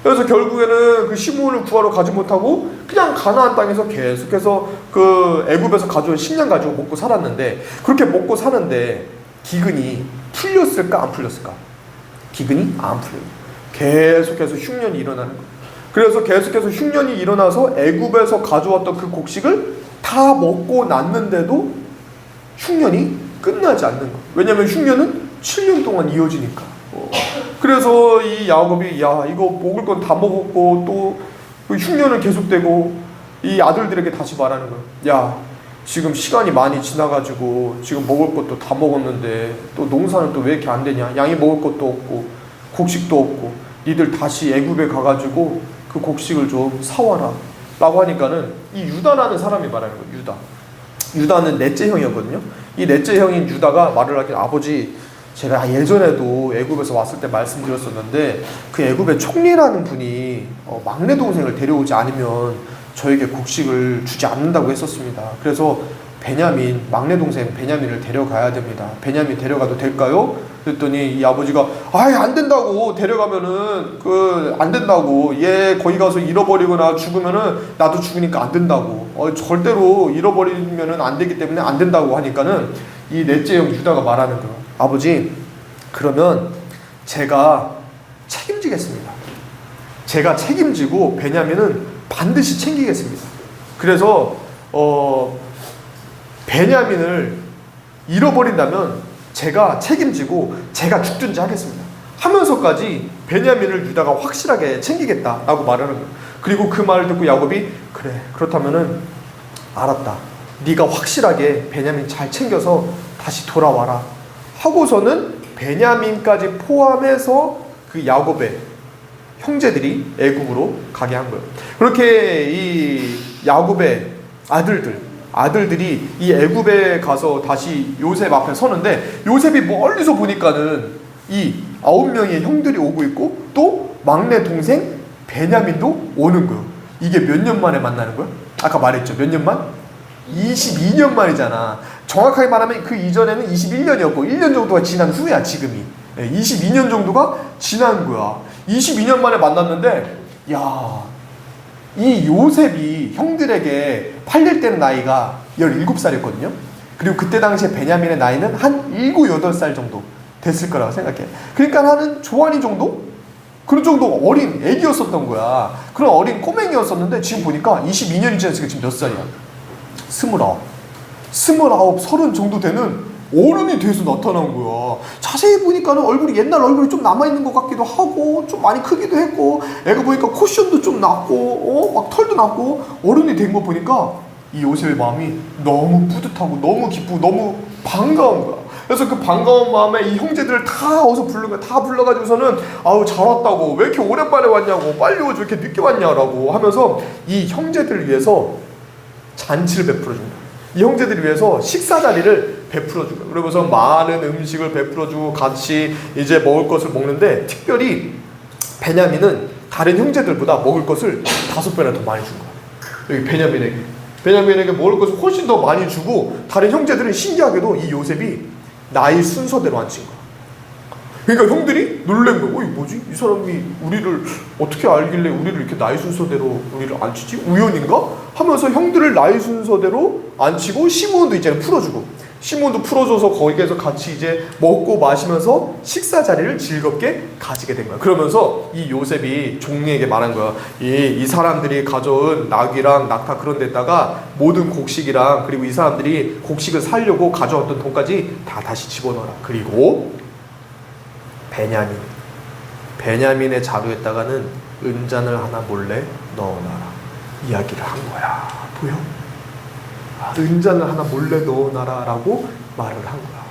그래서 결국에는 그 시몬을 구하러 가지 못하고 그냥 가나안 땅에서 계속해서 그 애굽에서 가져온 식량 가지고 먹고 살았는데, 그렇게 먹고 사는데 기근이 풀렸을까 안 풀렸을까? 기근이 안 풀려요. 계속해서 흉년이 일어나는 거야. 그래서 계속해서 흉년이 일어나서 애굽에서 가져왔던 그 곡식을 다 먹고 났는데도 흉년이 끝나지 않는 거예요. 왜냐하면 흉년은 7년 동안 이어지니까. 그래서 이 야곱이 야 이거 먹을 건 다 먹었고 또 그 흉년은 계속되고 이 아들들에게 다시 말하는 거예요. 야 지금 시간이 많이 지나가지고 지금 먹을 것도 다 먹었는데 또 농사는 또 왜 이렇게 안 되냐. 양이 먹을 것도 없고 곡식도 없고 니들 다시 애굽에 가가지고 그 곡식을 좀 사와라 라고 하니까는 이 유다라는 사람이 말하는 거예요. 유다는 넷째 형이었거든요. 이 넷째 형인 유다가 말을 하길, 아버지 제가 예전에도 애굽에서 왔을 때 말씀드렸었는데 그 애굽의 총리라는 분이 막내 동생을 데려오지 않으면 저에게 곡식을 주지 않는다고 했었습니다. 그래서 베냐민, 막내 동생 베냐민을 데려가야 됩니다. 베냐민 데려가도 될까요? 그랬더니 이 아버지가 아예 안 된다고. 데려가면은 안 된다고. 얘 거기 가서 잃어버리거나 죽으면은 나도 죽으니까 안 된다고. 절대로 잃어버리면은 안 되기 때문에 안 된다고 하니까는 이 넷째 형 유다가 말하는 거예요. 아버지 그러면 제가 책임지겠습니다. 제가 책임지고 베냐민은 반드시 챙기겠습니다. 그래서 베냐민을 잃어버린다면 제가 책임지고 제가 죽든지 하겠습니다 하면서까지 베냐민을 유다가 확실하게 챙기겠다라고 말하는 거예요. 그리고 그 말을 듣고 야곱이 그래 그렇다면은 알았다. 네가 확실하게 베냐민 잘 챙겨서 다시 돌아와라 하고서는 베냐민까지 포함해서 그 야곱의 형제들이 애굽으로 가게 한 거예요. 그렇게 이 야곱의 아들들이 이 애굽에 가서 다시 요셉 앞에 서는데, 요셉이 멀리서 보니까는 이 9명의 형들이 오고 있고 또 막내 동생 베냐민도 오는 거예요. 이게 몇 년 만에 만나는 거야? 아까 말했죠. 몇 년 만? 22년 만이잖아. 정확하게 말하면 그 이전에는 21년이었고 1년 정도가 지난 후야 지금이. 22년 정도가 지난 거야. 22년 만에 만났는데 야, 이 요셉이 형들에게 팔릴 때는 나이가 17살이었거든요. 그리고 그때 당시에 베냐민의 나이는 한 7, 8살 정도 됐을 거라고 생각해. 그러니까 하는 조한이 정도? 그런 정도 어린 애기였었던 거야. 그런 어린 꼬맹이였었는데 지금 보니까 22년이 지났으니까 지금 몇 살이야? 29, 30 정도 되는 어른이 돼서 나타난 거야. 자세히 보니까는 얼굴이 옛날 얼굴이 좀 남아있는 것 같기도 하고 좀 많이 크기도 했고 애가 보니까 쿠션도 좀 났고 막 털도 났고 어른이 된 거 보니까 이 요셉의 마음이 너무 뿌듯하고 너무 기쁘고 너무 반가운 거야. 그래서 그 반가운 마음에 이 형제들을 다 어서 부른 거야. 다 불러가지고서는 아우 잘 왔다고, 왜 이렇게 오랜만에 왔냐고, 빨리 오지 왜 이렇게 늦게 왔냐라고 하면서 이 형제들을 위해서 잔치를 베풀어줍니다. 이 형제들을 위해서 식사 자리를 베풀어주고, 그러면서 많은 음식을 베풀어주고 같이 이제 먹을 것을 먹는데, 특별히 베냐민은 다른 형제들보다 먹을 것을 5배나 더 많이 준 거야. 여기 베냐민에게 먹을 것을 훨씬 더 많이 주고, 다른 형제들은 신기하게도 이 요셉이 나이 순서대로 앉힌 거야. 그러니까 형들이 놀란 거야. 이 뭐지? 이 사람이 우리를 어떻게 알길래 우리를 이렇게 나이 순서대로 우리를 안 치지? 우연인가? 하면서 형들을 나이 순서대로 안 치고 시므온도 이제 풀어주고, 시몬도 풀어줘서 거기에서 같이 이제 먹고 마시면서 식사 자리를 즐겁게 가지게 된 거야. 그러면서 이 요셉이 종에게 말한 거야. 이 사람들이 가져온 낙이랑 낙타 그런 데다가 모든 곡식이랑, 그리고 이 사람들이 곡식을 사려고 가져왔던 돈까지 다 다시 집어넣어라. 그리고 베냐민의 자루에다가는 은잔을 하나 몰래 넣어놔라. 이야기를 한 거야. 보여? 은잔을 하나 몰래 넣어놔라 라고 말을 한 거야.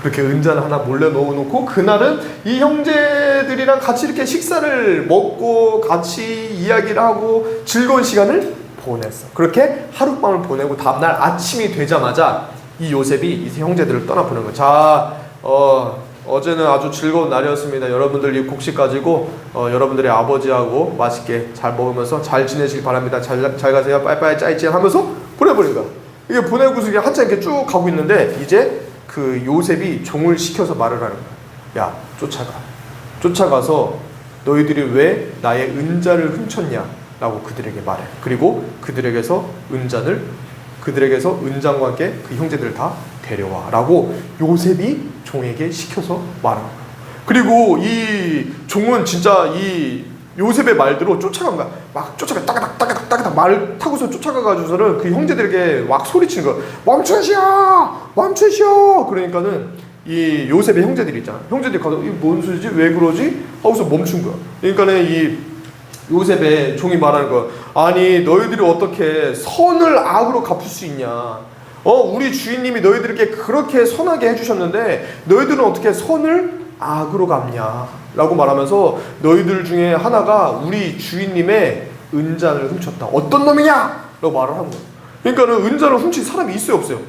그렇게 은잔을 하나 몰래 넣어놓고 그날은 이 형제들이랑 같이 이렇게 식사를 먹고 같이 이야기를 하고 즐거운 시간을 보냈어. 그렇게 하룻밤을 보내고 다음날 아침이 되자마자 이 요셉이 이 형제들을 떠나보낸 거야. 자, 어제는 아주 즐거운 날이었습니다. 여러분들 이 곡식 가지고 여러분들의 아버지하고 맛있게 잘 먹으면서 잘 지내시길 바랍니다. 잘 가세요. 빠이빠이 짜이찌 하면서 보내버린 거야. 이게 보내고서 이게 한참 이렇게 쭉 가고 있는데 이제 그 요셉이 종을 시켜서 말을 하는 거야. 야, 쫓아가서 너희들이 왜 나의 은자를 훔쳤냐 라고 그들에게 말해. 그리고 그들에게서 은장과 함께 그 형제들을 다 데려와 라고 요셉이 종에게 시켜서 말하는 거야. 그리고 이 종은 진짜 이 요셉의 말대로 쫓아간 거야. 막 따가닥 말을 타고서 쫓아가가지고서는 그 형제들에게 막 소리치는 거야. 멈추시오. 그러니까는 이 요셉의 형제들이 있잖아. 형제들이 가서 이 뭔 소리지? 왜 그러지? 하고서 멈춘 거야. 그러니까는 이 요셉의 종이 말하는 거야. 아니 너희들이 어떻게 선을 악으로 갚을 수 있냐? 우리 주인님이 너희들에게 그렇게 선하게 해주셨는데 너희들은 어떻게 선을 악으로 갚냐? 라고 말하면서 너희들 중에 하나가 우리 주인님의 은잔을 훔쳤다. 어떤 놈이냐? 라고 말을 하는 거야. 그러니까는 은잔을 훔친 사람이 있어요, 없어요?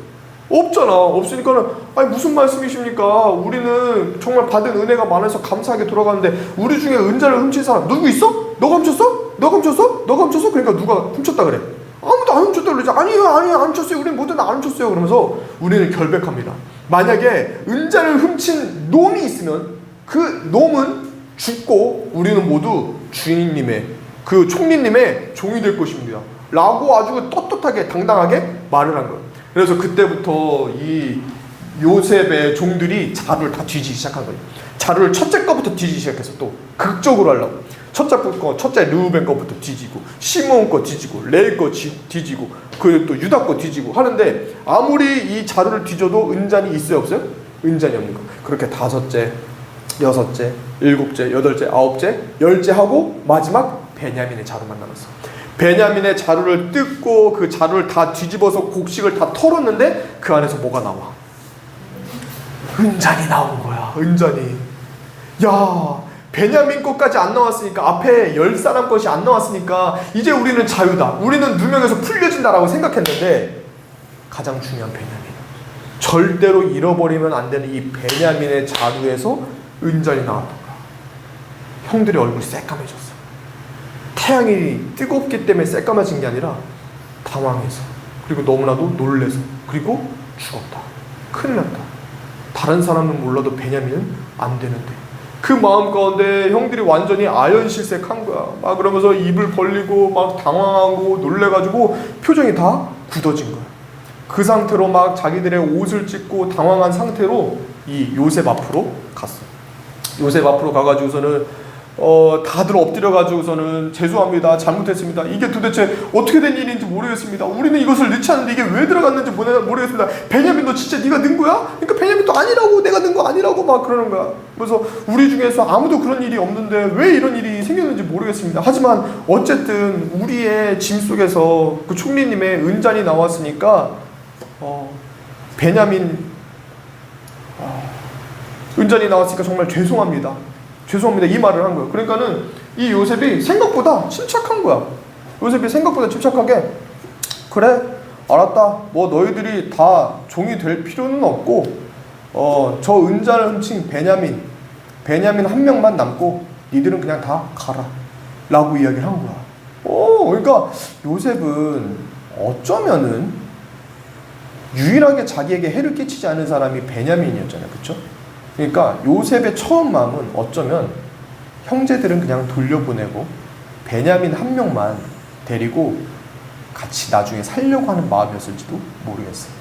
없잖아. 없으니까는 아니 무슨 말씀이십니까? 우리는 정말 받은 은혜가 많아서 감사하게 돌아가는데 우리 중에 은잔을 훔친 사람 누구 있어? 너가 훔쳤어? 그러니까 누가 훔쳤다 그래? 아무도 안 훔쳤다 그러지. 아니요 안 훔쳤어요. 우리는 모두 안 훔쳤어요. 그러면서 우리는 결백합니다. 만약에 은잔을 훔친 놈이 있으면 그 놈은 죽고 우리는 모두 주인님의 그 총리님의 종이 될 것입니다 라고 아주 떳떳하게 당당하게 말을 한 거예요. 그래서 그때부터 이 요셉의 종들이 자루를 다 뒤지기 시작한 거예요. 자루를 첫째 거부터 뒤지기 시작해서 또 극적으로 하려고 첫째 르우벤 거부터 뒤지고 시므온 거 뒤지고 레위 거 뒤지고 그리고 또 유다 거 뒤지고 하는데 아무리 이 자루를 뒤져도 은잔이 있어요 없어요? 은잔이 없는 거. 그렇게 5째 6째 7째 8째 9째 10째 하고 마지막 베냐민의 자루만 남았어. 베냐민의 자루를 뜯고 그 자루를 다 뒤집어서 곡식을 다 털었는데 그 안에서 뭐가 나와? 은잔이 나온 거야. 은잔이. 야, 베냐민 것까지 안 나왔으니까, 앞에 10사람 것이 안 나왔으니까 이제 우리는 자유다, 우리는 누명에서 풀려진다라고 생각했는데 가장 중요한 베냐민, 절대로 잃어버리면 안 되는 이 베냐민의 자루에서 은잔이 나왔던 거야. 형들의 얼굴이 새까매졌어. 태양이 뜨겁기 때문에 새까매진 게 아니라 당황해서, 그리고 너무나도 놀래서, 그리고 죽었다. 큰일 났다. 다른 사람은 몰라도 베냐민은 안 되는데 그 마음 가운데 형들이 완전히 아연실색한 거야. 막 그러면서 입을 벌리고 막 당황하고 놀래가지고 표정이 다 굳어진 거야. 그 상태로 막 자기들의 옷을 찢고 당황한 상태로 이 요셉 앞으로 갔어. 요셉 앞으로 가가지고서는 다들 엎드려가지고서는 죄송합니다, 잘못했습니다, 이게 도대체 어떻게 된 일인지 모르겠습니다, 우리는 이것을 넣지 않는데 이게 왜 들어갔는지 모르겠습니다, 베냐민 너 진짜 네가 넣은 거야? 그러니까 베냐민도 아니라고, 내가 넣은 거 아니라고 막 그러는 거야. 그래서 우리 중에서 아무도 그런 일이 없는데 왜 이런 일이 생겼는지 모르겠습니다. 하지만 어쨌든 우리의 짐 속에서 그 총리님의 은잔이 나왔으니까 베냐민 은잔이 나왔으니까 정말 죄송합니다, 이 말을 한 거예요. 그러니까는 이 요셉이 생각보다 침착한 거야. 요셉이 생각보다 침착하게, 그래 알았다, 뭐 너희들이 다 종이 될 필요는 없고 저 은잔을 훔친 베냐민 한 명만 남고 니들은 그냥 다 가라 라고 이야기를 한 거야. 그러니까 요셉은 어쩌면은 유일하게 자기에게 해를 끼치지 않은 사람이 베냐민이었잖아요. 그쵸? 그러니까 요셉의 처음 마음은 어쩌면 형제들은 그냥 돌려보내고 베냐민 한 명만 데리고 같이 나중에 살려고 하는 마음이었을지도 모르겠어요.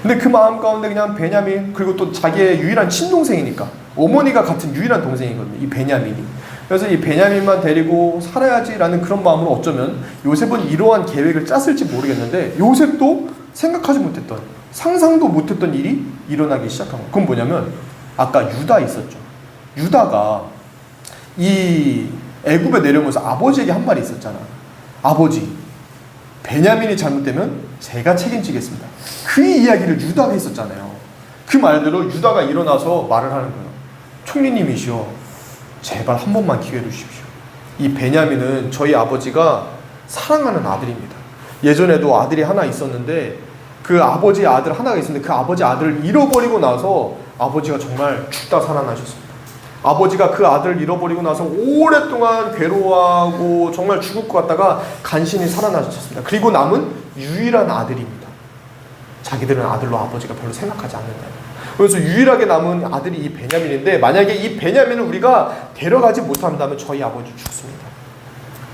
근데 그 마음 가운데 그냥 베냐민, 그리고 또 자기의 유일한 친동생이니까 어머니가 같은 유일한 동생이거든요, 이 베냐민이. 그래서 이 베냐민만 데리고 살아야지라는 그런 마음으로 어쩌면 요셉은 이러한 계획을 짰을지 모르겠는데, 요셉도 생각하지 못했던, 상상도 못했던 일이 일어나기 시작한 거예요. 그건 뭐냐면 아까 유다 있었죠. 유다가 이 애굽에 내려오면서 아버지에게 한 말이 있었잖아. 아버지, 베냐민이 잘못되면 제가 책임지겠습니다. 그 이야기를 유다가 했었잖아요. 그 말대로 유다가 일어나서 말을 하는 거예요. 총리님이시여, 제발 한 번만 기회를 주십시오. 이 베냐민은 저희 아버지가 사랑하는 아들입니다. 예전에도 아들이 하나 있었는데 그 아버지의 아들 하나가 있었는데 그 아버지 아들을 잃어버리고 나서 아버지가 정말 죽다 살아나셨습니다. 아버지가 그 아들을 잃어버리고 나서 오랫동안 괴로워하고 정말 죽을 것 같다가 간신히 살아나셨습니다. 그리고 남은 유일한 아들입니다. 자기들은 아들로 아버지가 별로 생각하지 않는다. 그래서 유일하게 남은 아들이 이 베냐민인데, 만약에 이 베냐민을 우리가 데려가지 못한다면 저희 아버지 죽습니다.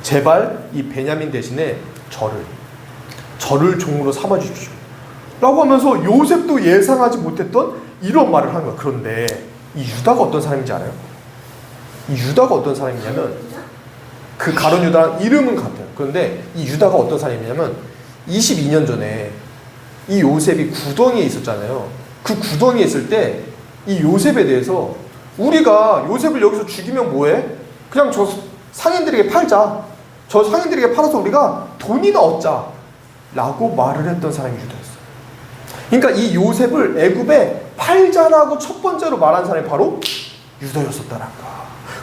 제발 이 베냐민 대신에 저를 종으로 삼아 주십시오 라고 하면서 요셉도 예상하지 못했던 이런 말을 하는 거야. 그런데 이 유다가 어떤 사람인지 알아요? 이 유다가 어떤 사람이냐면, 그 가룟 유다랑 이름은 같아요. 그런데 이 유다가 어떤 사람이냐면 22년 전에 이 요셉이 구덩이에 있었잖아요. 그 구덩이에 있을 때 이 요셉에 대해서, 우리가 요셉을 여기서 죽이면 뭐해? 그냥 저 상인들에게 팔자. 저 상인들에게 팔아서 우리가 돈이나 얻자 라고 말을 했던 사람이 유다였어요. 그러니까 이 요셉을 애굽에 팔자라고 첫 번째로 말한 사람이 바로 유다였었다란가.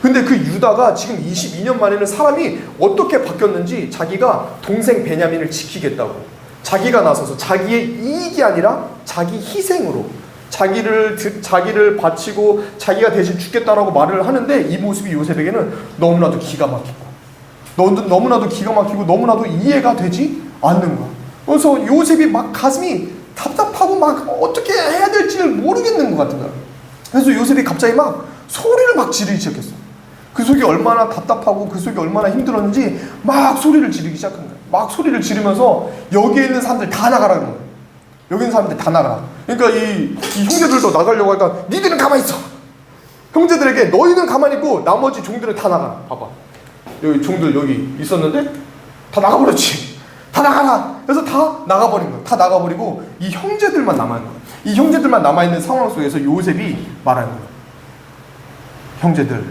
근데 그 유다가 지금 22년 만에는 사람이 어떻게 바뀌었는지, 자기가 동생 베냐민을 지키겠다고 자기가 나서서 자기의 이익이 아니라 자기 희생으로 자기를 바치고 자기가 대신 죽겠다라고 말을 하는데, 이 모습이 요셉에게는 너무나도 기가 막히고 너무나도 이해가 되지 않는 거야. 그래서 요셉이 막 가슴이 답답하고 막 어떻게 해야 될지를 모르겠는 것 같은 거야. 그래서 요셉이 갑자기 막 소리를 막 지르기 시작했어. 그 속이 얼마나 답답하고 그 속이 얼마나 힘들었는지 막 소리를 지르기 시작한 거야. 막 소리를 지르면서 여기에 있는 사람들 다 나가라는 거야. 여기 있는 사람들 다 나가라. 그러니까 이 형제들도 나가려고 하니까 니들은 가만히 있어. 형제들에게 너희는 가만히 있고 나머지 종들은 다 나가라. 봐봐. 여기 종들 여기 있었는데 다 나가버렸지. 다 나가라. 그래서 다 나가버린 거야. 다 나가버리고 이 형제들만 남아있는 거야. 이 형제들만 남아있는 상황 속에서 요셉이 말하는 거야. 형제들,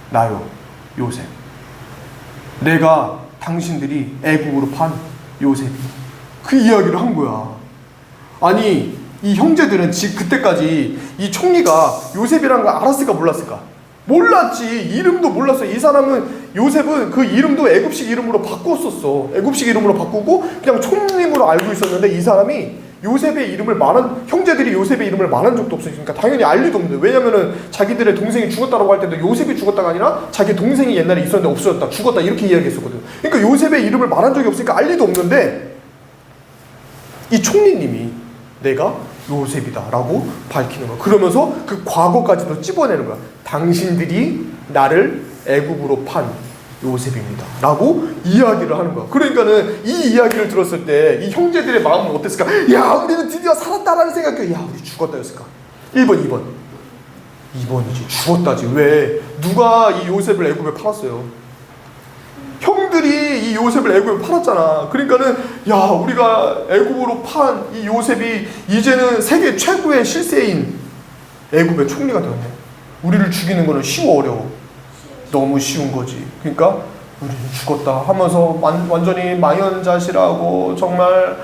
나요, 요셉. 내가 당신들이 애국으로 판 요셉이. 그 이야기를 한 거야. 아니, 이 형제들은 그때까지 이 총리가 요셉이라는 걸 알았을까 몰랐을까? 몰랐지. 이름도 몰랐어. 이 사람은, 요셉은 그 이름도 애굽식 이름으로 바꿨었어. 애굽식 이름으로 바꾸고 그냥 총님으로 알고 있었는데, 이 사람이 요셉의 이름을 형제들이 요셉의 이름을 말한 적도 없으니까 당연히 알 리도 없는데, 왜냐면은 자기들의 동생이 죽었다라고 할 때도 요셉이 죽었다가 아니라 자기 동생이 옛날에 있었는데 없어졌다, 죽었다 이렇게 이야기했었거든. 그러니까 요셉의 이름을 말한 적이 없으니까 알 리도 없는데, 이 총리님이 내가 요셉이다 라고 밝히는 거야. 그러면서 그 과거까지도 찝어내는 거야. 당신들이 나를 애굽으로 판 요셉입니다 라고 이야기를 하는 거야. 그러니까는 이 이야기를 들었을 때 이 형제들의 마음은 어땠을까? 야, 우리는 드디어 살았다라는 생각이, 야, 우리 죽었다였을까? 1번 2번이지. 죽었다지. 왜? 누가 이 요셉을 애굽에 팔았어요? 형들이 이 요셉을 애굽에 팔았잖아. 그러니까는, 야, 우리가 애굽으로 판 이 요셉이 이제는 세계 최고의 실세인 애굽의 총리가 되었네. 우리를 죽이는 거는 쉬워, 어려워? 너무 쉬운 거지. 그러니까 우리는 죽었다 하면서 완전히 망연자실하고 정말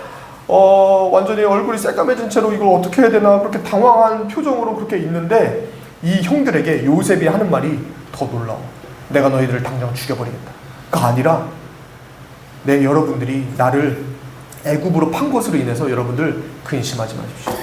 완전히 얼굴이 새까매진 채로 이걸 어떻게 해야 되나 그렇게 당황한 표정으로 그렇게 있는데, 이 형들에게 요셉이 하는 말이 더 놀라워. 내가 너희들을 당장 죽여버리겠다. 가 아니라, 여러분들이 나를 애굽으로 판 것으로 인해서 여러분들 근심하지 마십시오.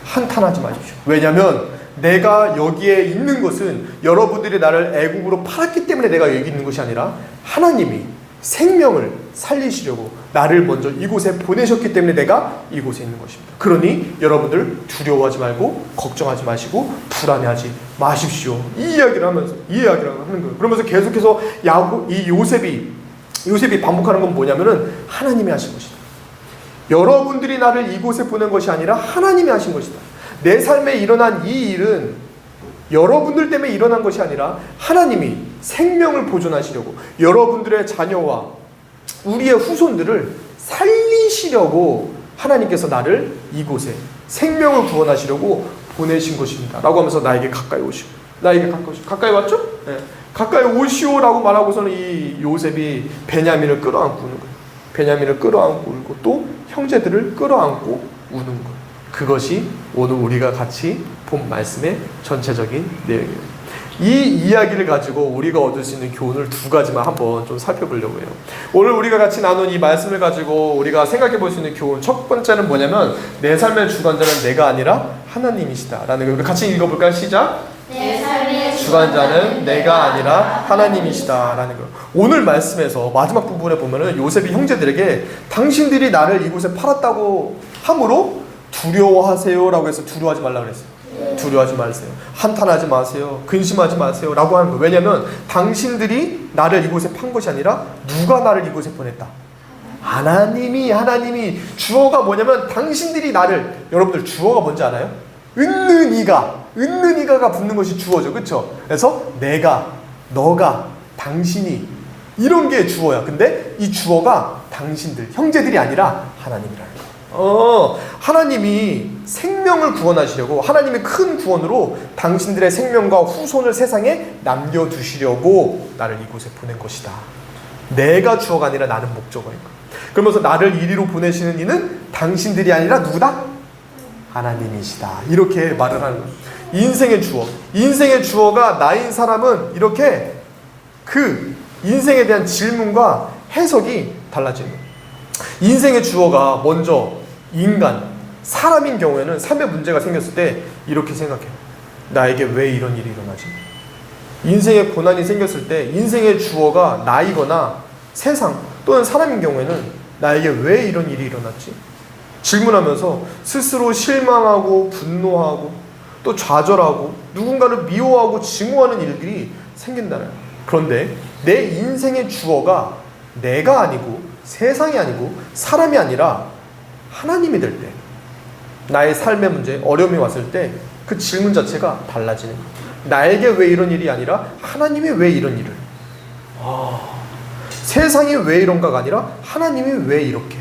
한탄하지 마십시오. 왜냐하면 내가 여기에 있는 것은 여러분들이 나를 애국으로 팔았기 때문에 내가 여기 있는 것이 아니라 하나님이 생명을 살리시려고 나를 먼저 이곳에 보내셨기 때문에 내가 이곳에 있는 것입니다. 그러니 여러분들 두려워하지 말고 걱정하지 마시고 불안해하지 마십시오. 이 이야기를 하는 거예요. 그러면서 계속해서 이 요셉이 반복하는 건 뭐냐면은 하나님이 하신 것이다. 여러분들이 나를 이곳에 보낸 것이 아니라 하나님이 하신 것이다. 내 삶에 일어난 이 일은 여러분들 때문에 일어난 것이 아니라 하나님이 생명을 보존하시려고 여러분들의 자녀와 우리의 후손들을 살리시려고 하나님께서 나를 이곳에 생명을 구원하시려고 보내신 것입니다 라고 하면서 나에게 가까이 오시오. 가까이 왔죠? 네. 가까이 오시오라고 말하고서는 이 요셉이 베냐민을 끌어안고 우는 거예요. 베냐민을 끌어안고 울고 또 형제들을 끌어안고 우는 거예요. 그것이 오늘 우리가 같이 본 말씀의 전체적인 내용이에요. 이 이야기를 가지고 우리가 얻을 수 있는 교훈을 두 가지만 한번 좀 살펴보려고 해요. 오늘 우리가 같이 나눈 이 말씀을 가지고 우리가 생각해 볼 수 있는 교훈, 첫 번째는 뭐냐면 내 삶의 주관자는 내가 아니라 하나님이시다라는 거예요. 같이 읽어볼까요? 시작. 내 삶의 주관자는 내가 아니라 하나님이시다라는 거예요. 오늘 말씀에서 마지막 부분에 보면은 요셉이 형제들에게 당신들이 나를 이곳에 팔았다고 함으로 두려워하세요라고 해서 두려워하지 말라고 그랬어요. 두려워하지 마세요. 한탄하지 마세요. 근심하지 마세요. 라고 하는 거예요. 왜냐하면 당신들이 나를 이곳에 판 것이 아니라 누가 나를 이곳에 보냈다? 하나님이 주어가 뭐냐면 당신들이 나를, 여러분들 주어가 뭔지 알아요? 은는 이가가 붙는 것이 주어죠. 그렇죠? 그래서 내가, 너가, 당신이 이런 게 주어야. 근데 이 주어가 당신들, 형제들이 아니라 하나님이라는 거예요. 하나님이 생명을 구원하시려고 하나님의 큰 구원으로 당신들의 생명과 후손을 세상에 남겨두시려고 나를 이곳에 보낸 것이다. 내가 주어가 아니라 나는 목적어인 거야. 그러면서 나를 이리로 보내시는 이는 당신들이 아니라 누구다? 하나님이시다. 이렇게 말을 하는 거예요. 인생의 주어가 나인 사람은 이렇게 그 인생에 대한 질문과 해석이 달라지는 거예요. 인생의 주어가 먼저 사람인 경우에는 삶의 문제가 생겼을 때 이렇게 생각해요. 나에게 왜 이런 일이 일어나지? 인생의 고난이 생겼을 때 인생의 주어가 나이거나 세상 또는 사람인 경우에는 나에게 왜 이런 일이 일어났지? 질문하면서 스스로 실망하고 분노하고 또 좌절하고 누군가를 미워하고 증오하는 일들이 생긴다는 거예요. 그런데 내 인생의 주어가 내가 아니고 세상이 아니고 사람이 아니라 하나님이 될 때, 나의 삶의 문제, 어려움이 왔을 때 그 질문 자체가 달라지는 거예요. 나에게 왜 이런 일이 아니라 하나님이 왜 이런 일을, 세상이 왜 이런가가 아니라 하나님이 왜 이렇게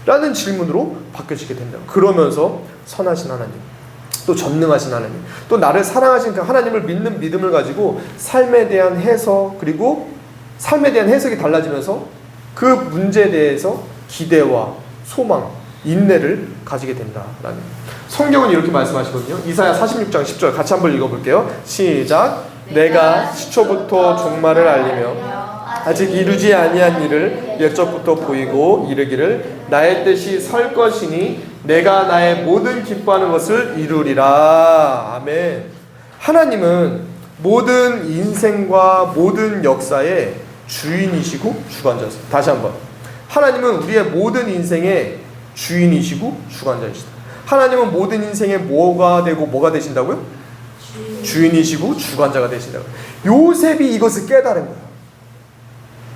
라는 질문으로 바뀌어지게 된다. 그러면서 선하신 하나님, 또 전능하신 하나님, 또 나를 사랑하신 그 하나님을 믿는 믿음을 가지고 삶에 대한 해석, 그리고 삶에 대한 해석이 달라지면서 그 문제에 대해서 기대와 소망, 인내를 가지게 된다라는, 성경은 이렇게 말씀하시거든요. 이사야 46장 10절 같이 한번 읽어볼게요. 시작. 내가 시초부터 종말을 알리며 아직 이루지 아니한 일을 옛적부터 보이고 이르기를 나의 뜻이 설 것이니 내가 나의 모든 기뻐하는 것을 이루리라. 아멘. 하나님은 모든 인생과 모든 역사의 주인이시고 주관자세요. 다시 한번, 하나님은 우리의 모든 인생의 주인이시고 주관자이시다. 하나님은 모든 인생에 뭐가 되고 뭐가 되신다고요? 주인이시고 주관자가 되신다고요. 요셉이 이것을 깨달은 거예요.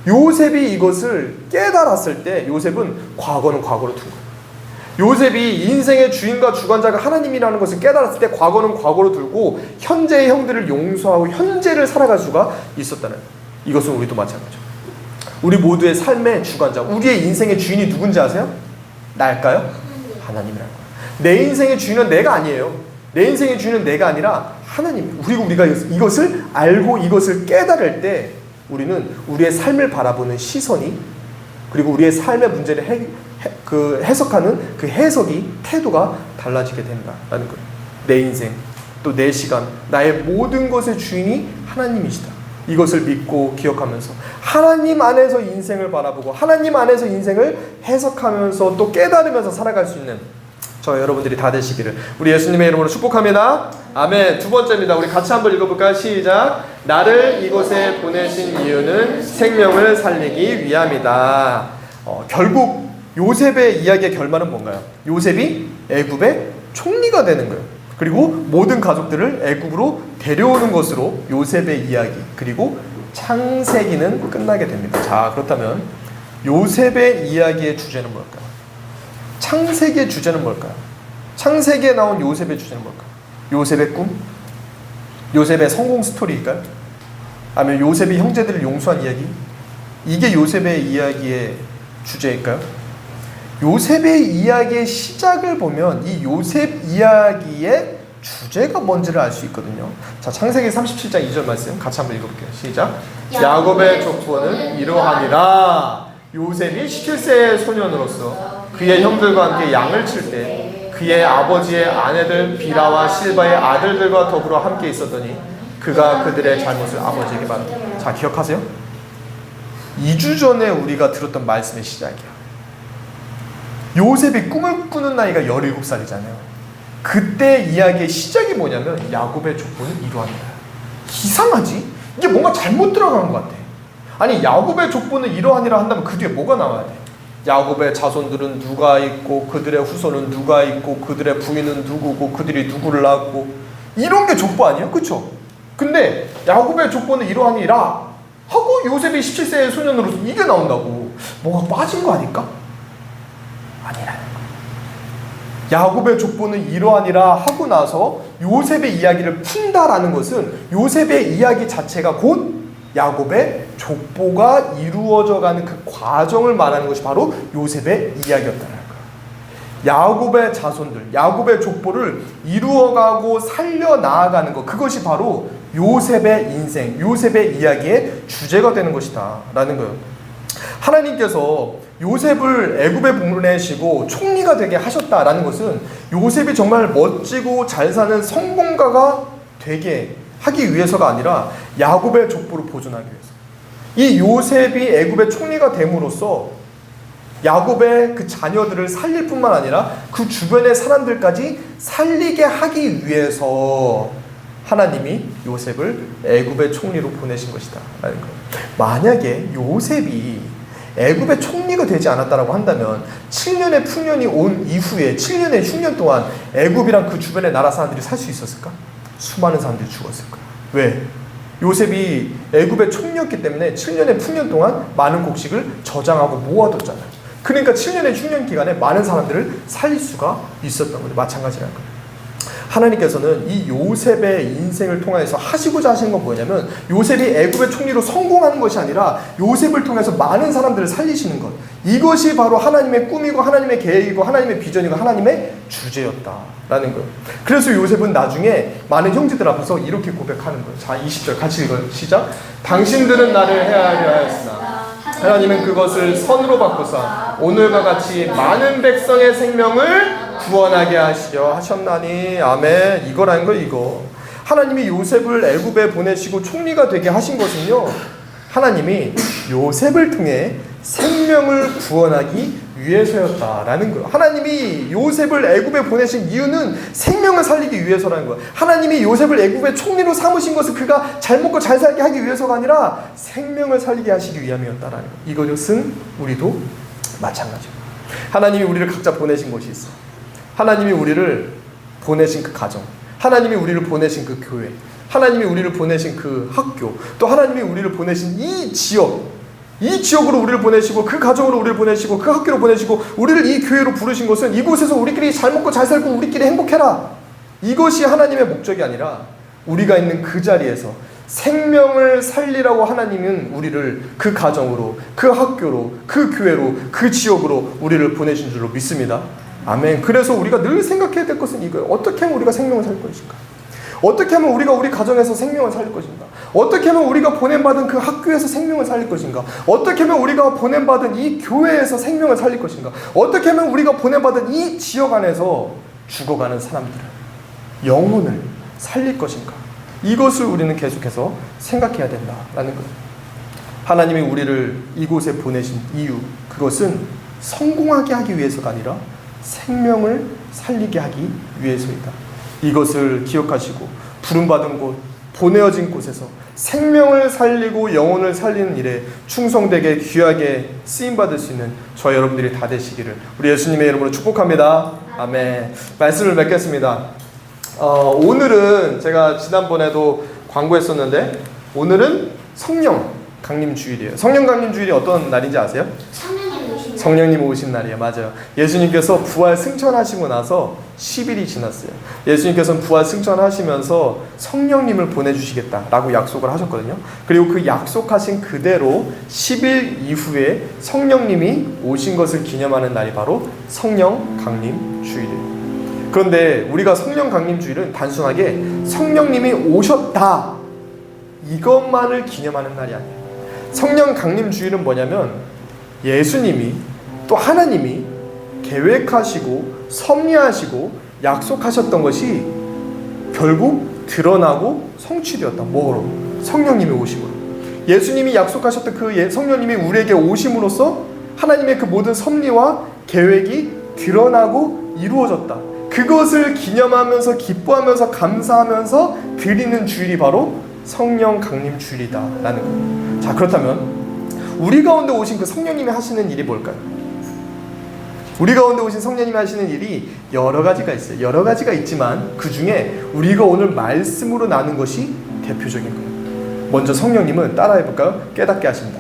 요셉이 이것을 깨달았을 때 요셉은 과거는 과거로 둔 거예요. 요셉이 인생의 주인과 주관자가 하나님이라는 것을 깨달았을 때 과거는 과거로 두고 현재의 형들을 용서하고 현재를 살아갈 수가 있었다는 거예요. 이것은 우리도 마찬가지죠. 우리 모두의 삶의 주관자, 우리의 인생의 주인이 누군지 아세요? 나일까요? 하나님이라는 거예요. 내 인생의 주인은 내가 아니에요. 내 인생의 주인은 내가 아니라 하나님. 그리고 우리가 이것을 알고 이것을 깨달을 때 우리는 우리의 삶을 바라보는 시선이, 그리고 우리의 삶의 문제를 해석하는 그 해석이, 태도가 달라지게 된다라는 거예요. 내 인생, 또 내 시간, 나의 모든 것의 주인이 하나님이시다. 이것을 믿고 기억하면서 하나님 안에서 인생을 바라보고 하나님 안에서 인생을 해석하면서 또 깨달으면서 살아갈 수 있는 저 여러분들이 다 되시기를 우리 예수님의 이름으로 축복합니다. 아멘. 두 번째입니다. 우리 같이 한번 읽어볼까요? 시작. 나를 이곳에 보내신 이유는 생명을 살리기 위함이다. 결국 요셉의 이야기의 결말은 뭔가요? 요셉이 애굽의 총리가 되는 거예요. 그리고 모든 가족들을 애굽으로 데려오는 것으로 요셉의 이야기 그리고 창세기는 끝나게 됩니다. 자, 그렇다면 요셉의 이야기의 주제는 뭘까요? 창세기의 주제는 뭘까요? 창세기에 나온 요셉의 주제는 뭘까요? 요셉의 꿈? 요셉의 성공 스토리일까요? 아니면 요셉이 형제들을 용서한 이야기? 이게 요셉의 이야기의 주제일까요? 요셉의 이야기의 시작을 보면 이 요셉 이야기의 주제가 뭔지를 알 수 있거든요. 자, 창세기 37장 2절 말씀 같이 한번 읽어볼게요. 시작. 야곱의 족보는 이러하니라. 요셉이 17세의 소년으로서 그의 형들과 함께 양을 칠 때 그의 아버지의 아내들 비라와 실바의 아들들과 더불어 함께 있었더니 그가 그들의 잘못을 아버지에게 말한다. 자, 기억하세요? 2주 전에 우리가 들었던 말씀의 시작이야. 요셉이 꿈을 꾸는 나이가 17살이잖아요. 그때 이야기의 시작이 뭐냐면 야곱의 족보는 이러한다. 이상하지? 이게 뭔가 잘못 들어간 것 같아. 아니, 야곱의 족보는 이러하니라 한다면 그 뒤에 뭐가 나와야 돼? 야곱의 자손들은 누가 있고 그들의 후손은 누가 있고 그들의 부인은 누구고 그들이 누구를 낳았고 이런 게 족보 아니에요? 그쵸? 근데 야곱의 족보는 이러하니라 하고 요셉이 17세의 소년으로서 이게 나온다고 뭐가 빠진 거 아닐까? 아니라는 거예요. 야곱의 족보는 이러하니라 하고 나서 요셉의 이야기를 푼다라는 것은 요셉의 이야기 자체가 곧 야곱의 족보가 이루어져가는 그 과정을 말하는 것이 바로 요셉의 이야기였다는 거예요. 야곱의 자손들, 야곱의 족보를 이루어가고 살려나아가는 것, 그것이 바로 요셉의 인생, 요셉의 이야기의 주제가 되는 것이다 라는 거예요. 하나님께서 요셉을 애굽에 보내시고 총리가 되게 하셨다라는 것은 요셉이 정말 멋지고 잘 사는 성공가가 되게 하기 위해서가 아니라 야곱의 족보를 보존하기 위해서. 이 요셉이 애굽의 총리가 됨으로써 야곱의 그 자녀들을 살릴 뿐만 아니라 그 주변의 사람들까지 살리게 하기 위해서 하나님이 요셉을 애굽의 총리로 보내신 것이다 라는 거예요. 만약에 요셉이 애굽의 총리가 되지 않았다라고 한다면 7년의 풍년이 온 이후에 7년의 흉년 동안 애굽이랑 그 주변의 나라 사람들이 살 수 있었을까? 수많은 사람들이 죽었을 거야. 왜? 요셉이 애굽의 총리였기 때문에 7년의 풍년 동안 많은 곡식을 저장하고 모아뒀잖아요. 그러니까 7년의 흉년 기간에 많은 사람들을 살릴 수가 있었던 거죠. 마찬가지라는 거예요. 하나님께서는 이 요셉의 인생을 통해서 하시고자 하시는 건 뭐냐면 요셉이 애굽의 총리로 성공하는 것이 아니라 요셉을 통해서 많은 사람들을 살리시는 것, 이것이 바로 하나님의 꿈이고 하나님의 계획이고 하나님의 비전이고 하나님의 주제였다라는 거예요. 그래서 요셉은 나중에 많은 형제들 앞에서 이렇게 고백하는 거예요. 자, 20절 같이 읽어요. 시작. 당신들은 나를 해하려 하였으나 하나님은 그것을 선으로 바꾸사 오늘과 같이 많은 백성의 생명을 구원하게 하시려 하셨나니. 아멘. 이거라는 거 이거. 하나님이 요셉을 애굽에 보내시고 총리가 되게 하신 것은요, 하나님이 요셉을 통해 생명을 구원하기 위해서였다라는 거예요. 하나님이 요셉을 애굽에 보내신 이유는 생명을 살리기 위해서라는 거예요. 하나님이 요셉을 애굽의 총리로 삼으신 것은 그가 잘 먹고 잘 살게 하기 위해서가 아니라 생명을 살리게 하시기 위함이었다라는 거예요. 이것은 우리도 마찬가지예요. 하나님이 우리를 각자 보내신 것이 있어. 하나님이 우리를 보내신 그 가정, 하나님이 우리를 보내신 그 교회, 하나님이 우리를 보내신 그 학교, 또 하나님이 우리를 보내신 이 지역, 이 지역으로 우리를 보내시고 그 가정으로 우리를 보내시고 그 학교로 보내시고 우리를 이 교회로 부르신 것은 이곳에서 우리끼리 잘 먹고 잘 살고 우리끼리 행복해라, 이것이 하나님의 목적이 아니라 우리가 있는 그 자리에서 생명을 살리라고 하나님은 우리를 그 가정으로, 그 학교로, 그 교회로, 그 지역으로 우리를 보내신 줄로 믿습니다. 아멘. 그래서 우리가 늘 생각해야 될 것은 이거예요. 어떻게 하면 우리가 생명을 살릴 것인가? 어떻게 하면 우리가 우리 가정에서 생명을 살릴 것인가? 어떻게 하면 우리가 보냄받은 그 학교에서 생명을 살릴 것인가? 어떻게 하면 우리가 보냄받은 이 교회에서 생명을 살릴 것인가? 어떻게 하면 우리가 보냄받은 이 지역 안에서 죽어가는 사람들을, 영혼을 살릴 것인가? 이것을 우리는 계속해서 생각해야 된다라는 거예요. 하나님이 우리를 이곳에 보내신 이유, 그것은 성공하게 하기 위해서가 아니라 생명을 살리게 하기 위해서이다. 이것을 기억하시고 부름받은 곳, 보내어진 곳에서 생명을 살리고 영혼을 살리는 일에 충성되게 귀하게 쓰임받을 수 있는 저와 여러분들이 다 되시기를 우리 예수님의 이름으로 축복합니다. 아멘. 말씀을 맺겠습니다. 오늘은 제가 지난번에도 광고했었는데 오늘은 성령 강림 주일이에요. 성령 강림 주일이 어떤 날인지 아세요? 성령님 오신 날이에요. 맞아요. 예수님께서 부활 승천하시고 나서 10일이 지났어요. 예수님께서는 부활 승천하시면서 성령님을 보내주시겠다라고 약속을 하셨거든요. 그리고 그 약속하신 그대로 10일 이후에 성령님이 오신 것을 기념하는 날이 바로 성령 강림 주일이에요. 그런데 우리가 성령 강림 주일은 단순하게 성령님이 오셨다 이것만을 기념하는 날이 아니에요. 성령 강림 주일은 뭐냐면 예수님이 또 하나님이 계획하시고 섭리하시고 약속하셨던 것이 결국 드러나고 성취되었다. 뭐로? 성령님이 오심으로. 예수님이 약속하셨던 그 성령님이 우리에게 오심으로써 하나님의 그 모든 섭리와 계획이 드러나고 이루어졌다. 그것을 기념하면서 기뻐하면서 감사하면서 드리는 주일이 바로 성령 강림 주일이다라는 거예요. 자, 그렇다면 우리 가운데 오신 그 성령님이 하시는 일이 뭘까요? 우리 가운데 오신 성령님이 하시는 일이 여러 가지가 있어요. 여러 가지가 있지만 그 중에 우리가 오늘 말씀으로 나눈 것이 대표적인 거예요. 먼저 성령님은 따라해볼까요? 깨닫게 하신다.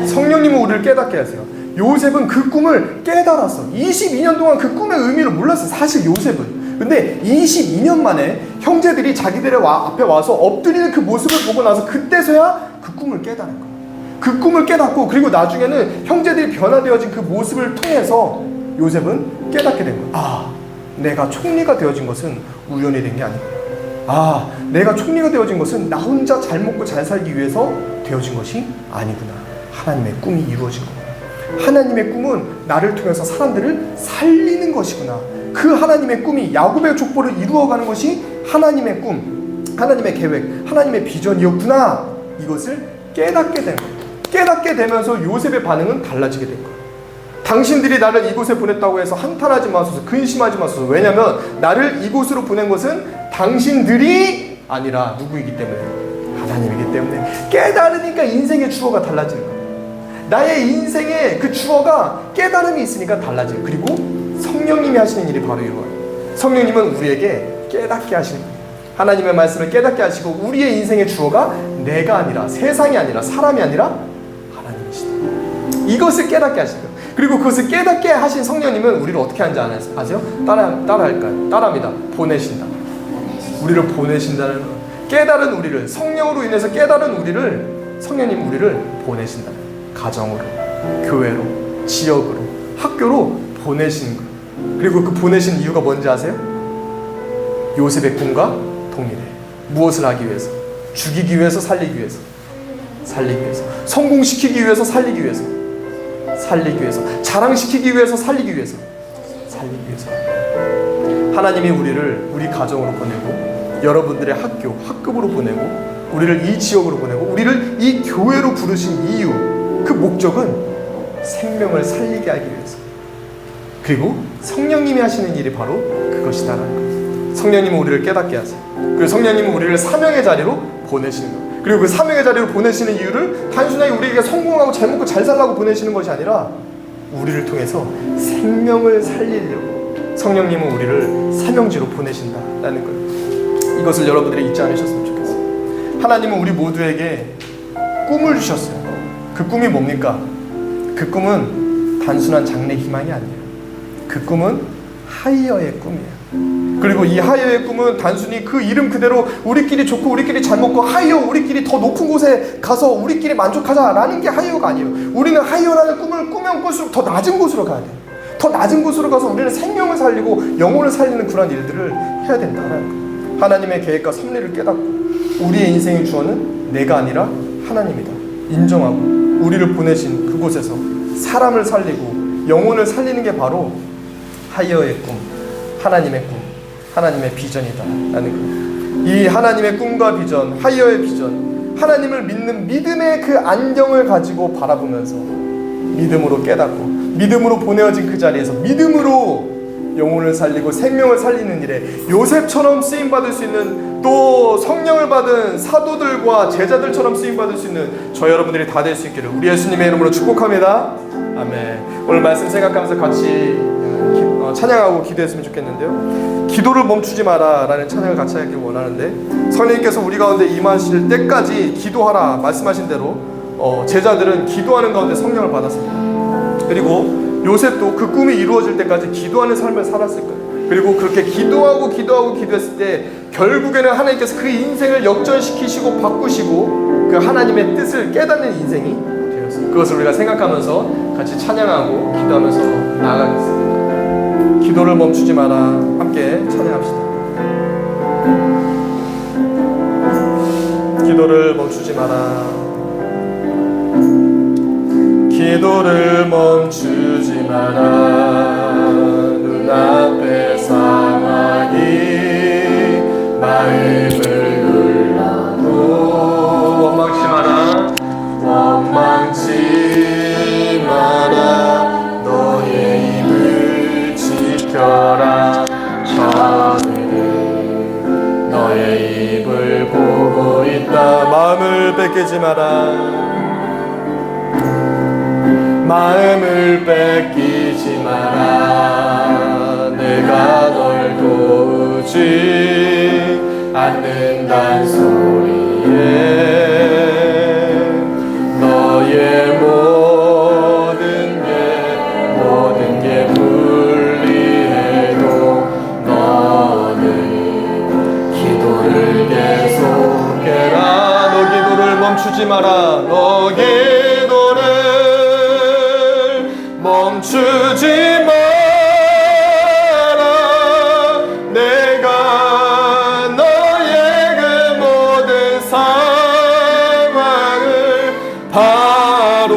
성령님은 우리를 깨닫게 하세요. 요셉은 그 꿈을 깨달았어. 22년 동안 그 꿈의 의미를 몰랐어. 사실 요셉은. 근데 22년 만에 형제들이 자기들의 앞에 와서 엎드리는 그 모습을 보고 나서 그때서야 그 꿈을 깨달은 거예요. 그 꿈을 깨닫고 그리고 나중에는 형제들이 변화되어진 그 모습을 통해서 요셉은 깨닫게 된 거예요. 아, 내가 총리가 되어진 것은 우연이 된 게 아니구나. 아, 내가 총리가 되어진 것은 나 혼자 잘 먹고 잘 살기 위해서 되어진 것이 아니구나. 하나님의 꿈이 이루어진 거구나. 하나님의 꿈은 나를 통해서 사람들을 살리는 것이구나. 그 하나님의 꿈이 야곱의 족보를 이루어가는 것이 하나님의 꿈, 하나님의 계획, 하나님의 비전이었구나. 이것을 깨닫게 된 거예요. 깨닫게 되면서 요셉의 반응은 달라지게 된 거예요. 당신들이 나를 이곳에 보냈다고 해서 한탄하지 마소서, 근심하지 마소서. 왜냐하면 나를 이곳으로 보낸 것은 당신들이 아니라 누구이기 때문에? 하나님이기 때문에. 깨달으니까 인생의 주어가 달라지는 거예요. 나의 인생의 그 주어가 깨달음이 있으니까 달라져요. 그리고 성령님이 하시는 일이 바로 이거예요. 성령님은 우리에게 깨닫게 하시는 거예요. 하나님의 말씀을 깨닫게 하시고 우리의 인생의 주어가 내가 아니라 세상이 아니라 사람이 아니라 하나님이시다. 이것을 깨닫게 하시는 거예요. 그리고 그것을 깨닫게 하신 성령님은 우리를 어떻게 하는지 아세요? 따라할까요? 따라합니다. 보내신다. 우리를 보내신다는 거예요. 깨달은 우리를, 성령으로 인해서 깨달은 우리를 성령님 우리를 보내신다. 가정으로, 교회로, 지역으로, 학교로 보내신 거예요. 그리고 그 보내신 이유가 뭔지 아세요? 요셉의 꿈과 동일해. 무엇을 하기 위해서? 죽이기 위해서, 살리기 위해서. 살리기 위해서. 성공시키기 위해서, 살리기 위해서. 살리기 위해서. 자랑시키기 위해서, 살리기 위해서. 살리기 위해서. 하나님이 우리를 우리 가정으로 보내고 여러분들의 학교, 학급으로 보내고 우리를 이 지역으로 보내고 우리를 이 교회로 부르신 이유, 그 목적은 생명을 살리게 하기 위해서. 그리고 성령님이 하시는 일이 바로 그것이다라는 거예요. 성령님은 우리를 깨닫게 하세요. 그리고 성령님은 우리를 사명의 자리로 보내시는 거예요. 그리고 그 사명의 자리로 보내시는 이유를 단순하게 우리에게 성공하고 잘 먹고 잘 살라고 보내시는 것이 아니라 우리를 통해서 생명을 살리려고 성령님은 우리를 사명지로 보내신다라는 거예요. 이것을 여러분들이 잊지 않으셨으면 좋겠어요. 하나님은 우리 모두에게 꿈을 주셨어요. 그 꿈이 뭡니까? 그 꿈은 단순한 장래 희망이 아니에요. 그 꿈은 하이어의 꿈이에요. 그리고 이 하이어의 꿈은 단순히 그 이름 그대로 우리끼리 좋고 우리끼리 잘 먹고 하이어, 우리끼리 더 높은 곳에 가서 우리끼리 만족하자라는 게 하이어가 아니에요. 우리는 하이어라는 꿈을 꾸면 꿀수록 더 낮은 곳으로 가야 돼요. 더 낮은 곳으로 가서 우리는 생명을 살리고 영혼을 살리는 그런 일들을 해야 된다는 거예요. 하나님의 계획과 섭리를 깨닫고 우리의 인생의 주어는 내가 아니라 하나님이다 인정하고 우리를 보내신 그곳에서 사람을 살리고 영혼을 살리는 게 바로 하이어의 꿈, 하나님의 꿈, 하나님의 비전이다라는 거예요. 이 하나님의 꿈과 비전, 하이어의 비전, 하나님을 믿는 믿음의 그 안정을 가지고 바라보면서 믿음으로 깨닫고 믿음으로 보내어진 그 자리에서 믿음으로 영혼을 살리고 생명을 살리는 일에 요셉처럼 쓰임받을 수 있는, 또 성령을 받은 사도들과 제자들처럼 쓰임받을 수 있는 저 여러분들이 다 될 수 있기를 우리 예수님의 이름으로 축복합니다. 아멘. 오늘 말씀 생각하면서 같이 찬양하고 기도했으면 좋겠는데요. 기도를 멈추지 마라 라는 찬양을 같이 하길 원하는데, 성령님께서 우리 가운데 임하실 때까지 기도하라 말씀하신 대로 제자들은 기도하는 가운데 성령을 받았습니다. 그리고 요셉도 그 꿈이 이루어질 때까지 기도하는 삶을 살았을 거예요. 그리고 그렇게 기도했을 때 결국에는 하나님께서 그 인생을 역전시키시고 바꾸시고 그 하나님의 뜻을 깨닫는 인생이 되었어요. 그것을 우리가 생각하면서 같이 찬양하고 기도하면서 나아가겠습니다. 기도를 멈추지 마라. 함께 찬양합시다. 기도를 멈추지 마라. 기도를 멈추지 마라. 눈앞의 상황이 마음을 눌러도 원망치 마라. 너의 입을 지켜라. 저들은 너의 입을 보고 있다. 마음을 뺏기지 마라. 마음을 뺏기지 마라. 내가 널 도우지 않는단 소리에 너의 모든 게 불리해도 너는 기도를 계속해라. 너 기도를 멈추지 마라. 너 기도를 멈추지 마라. 내가 너의 그 모든 상황을 바로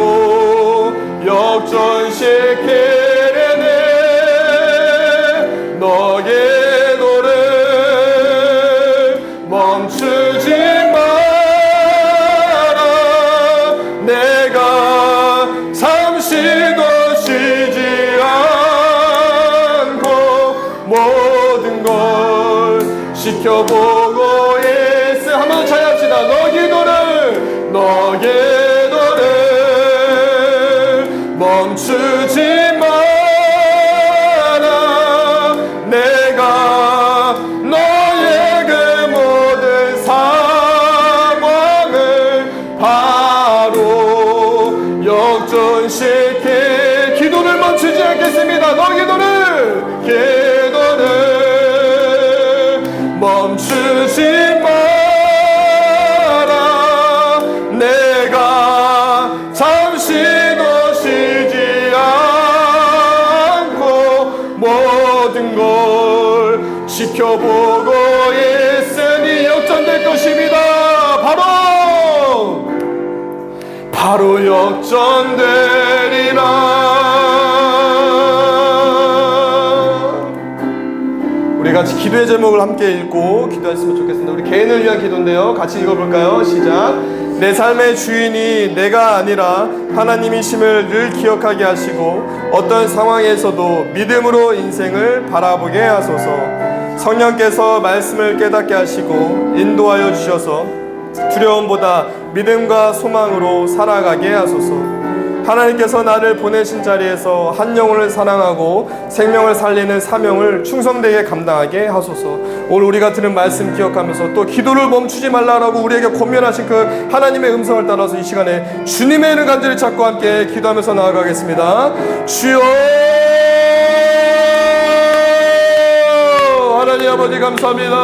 역전시키려네. 너의 노를 멈추지 마라. 내가 잠시도 모든 걸 지켜보고 있어. 한번 찬양합시다. 너 기도를 멈추지 마라. 내가 너의 그 모든 상황을 바로 역전시켜. 기도를 멈추지 않겠습니다. 너 기도를 멈추지 마라. 내가 잠시도 쉬지 않고 모든 걸 지켜보고 있으니 역전될 것입니다. 바로 역전되리라. 우리 같이 기도의 제목을 함께 읽고 기도했으면 좋겠습니다. 우리 개인을 위한 기도인데요. 같이 읽어볼까요? 시작. 내 삶의 주인이 내가 아니라 하나님이심을 늘 기억하게 하시고 어떤 상황에서도 믿음으로 인생을 바라보게 하소서. 성령께서 말씀을 깨닫게 하시고 인도하여 주셔서 두려움보다 믿음과 소망으로 살아가게 하소서. 하나님께서 나를 보내신 자리에서 한 영혼을 사랑하고 생명을 살리는 사명을 충성되게 감당하게 하소서. 오늘 우리가 들은 말씀 기억하면서 또 기도를 멈추지 말라라고 우리에게 권면하신 그 하나님의 음성을 따라서 이 시간에 주님의 이름 간절히 찾고 함께 기도하면서 나아가겠습니다. 주여, 하나님 아버지 감사합니다.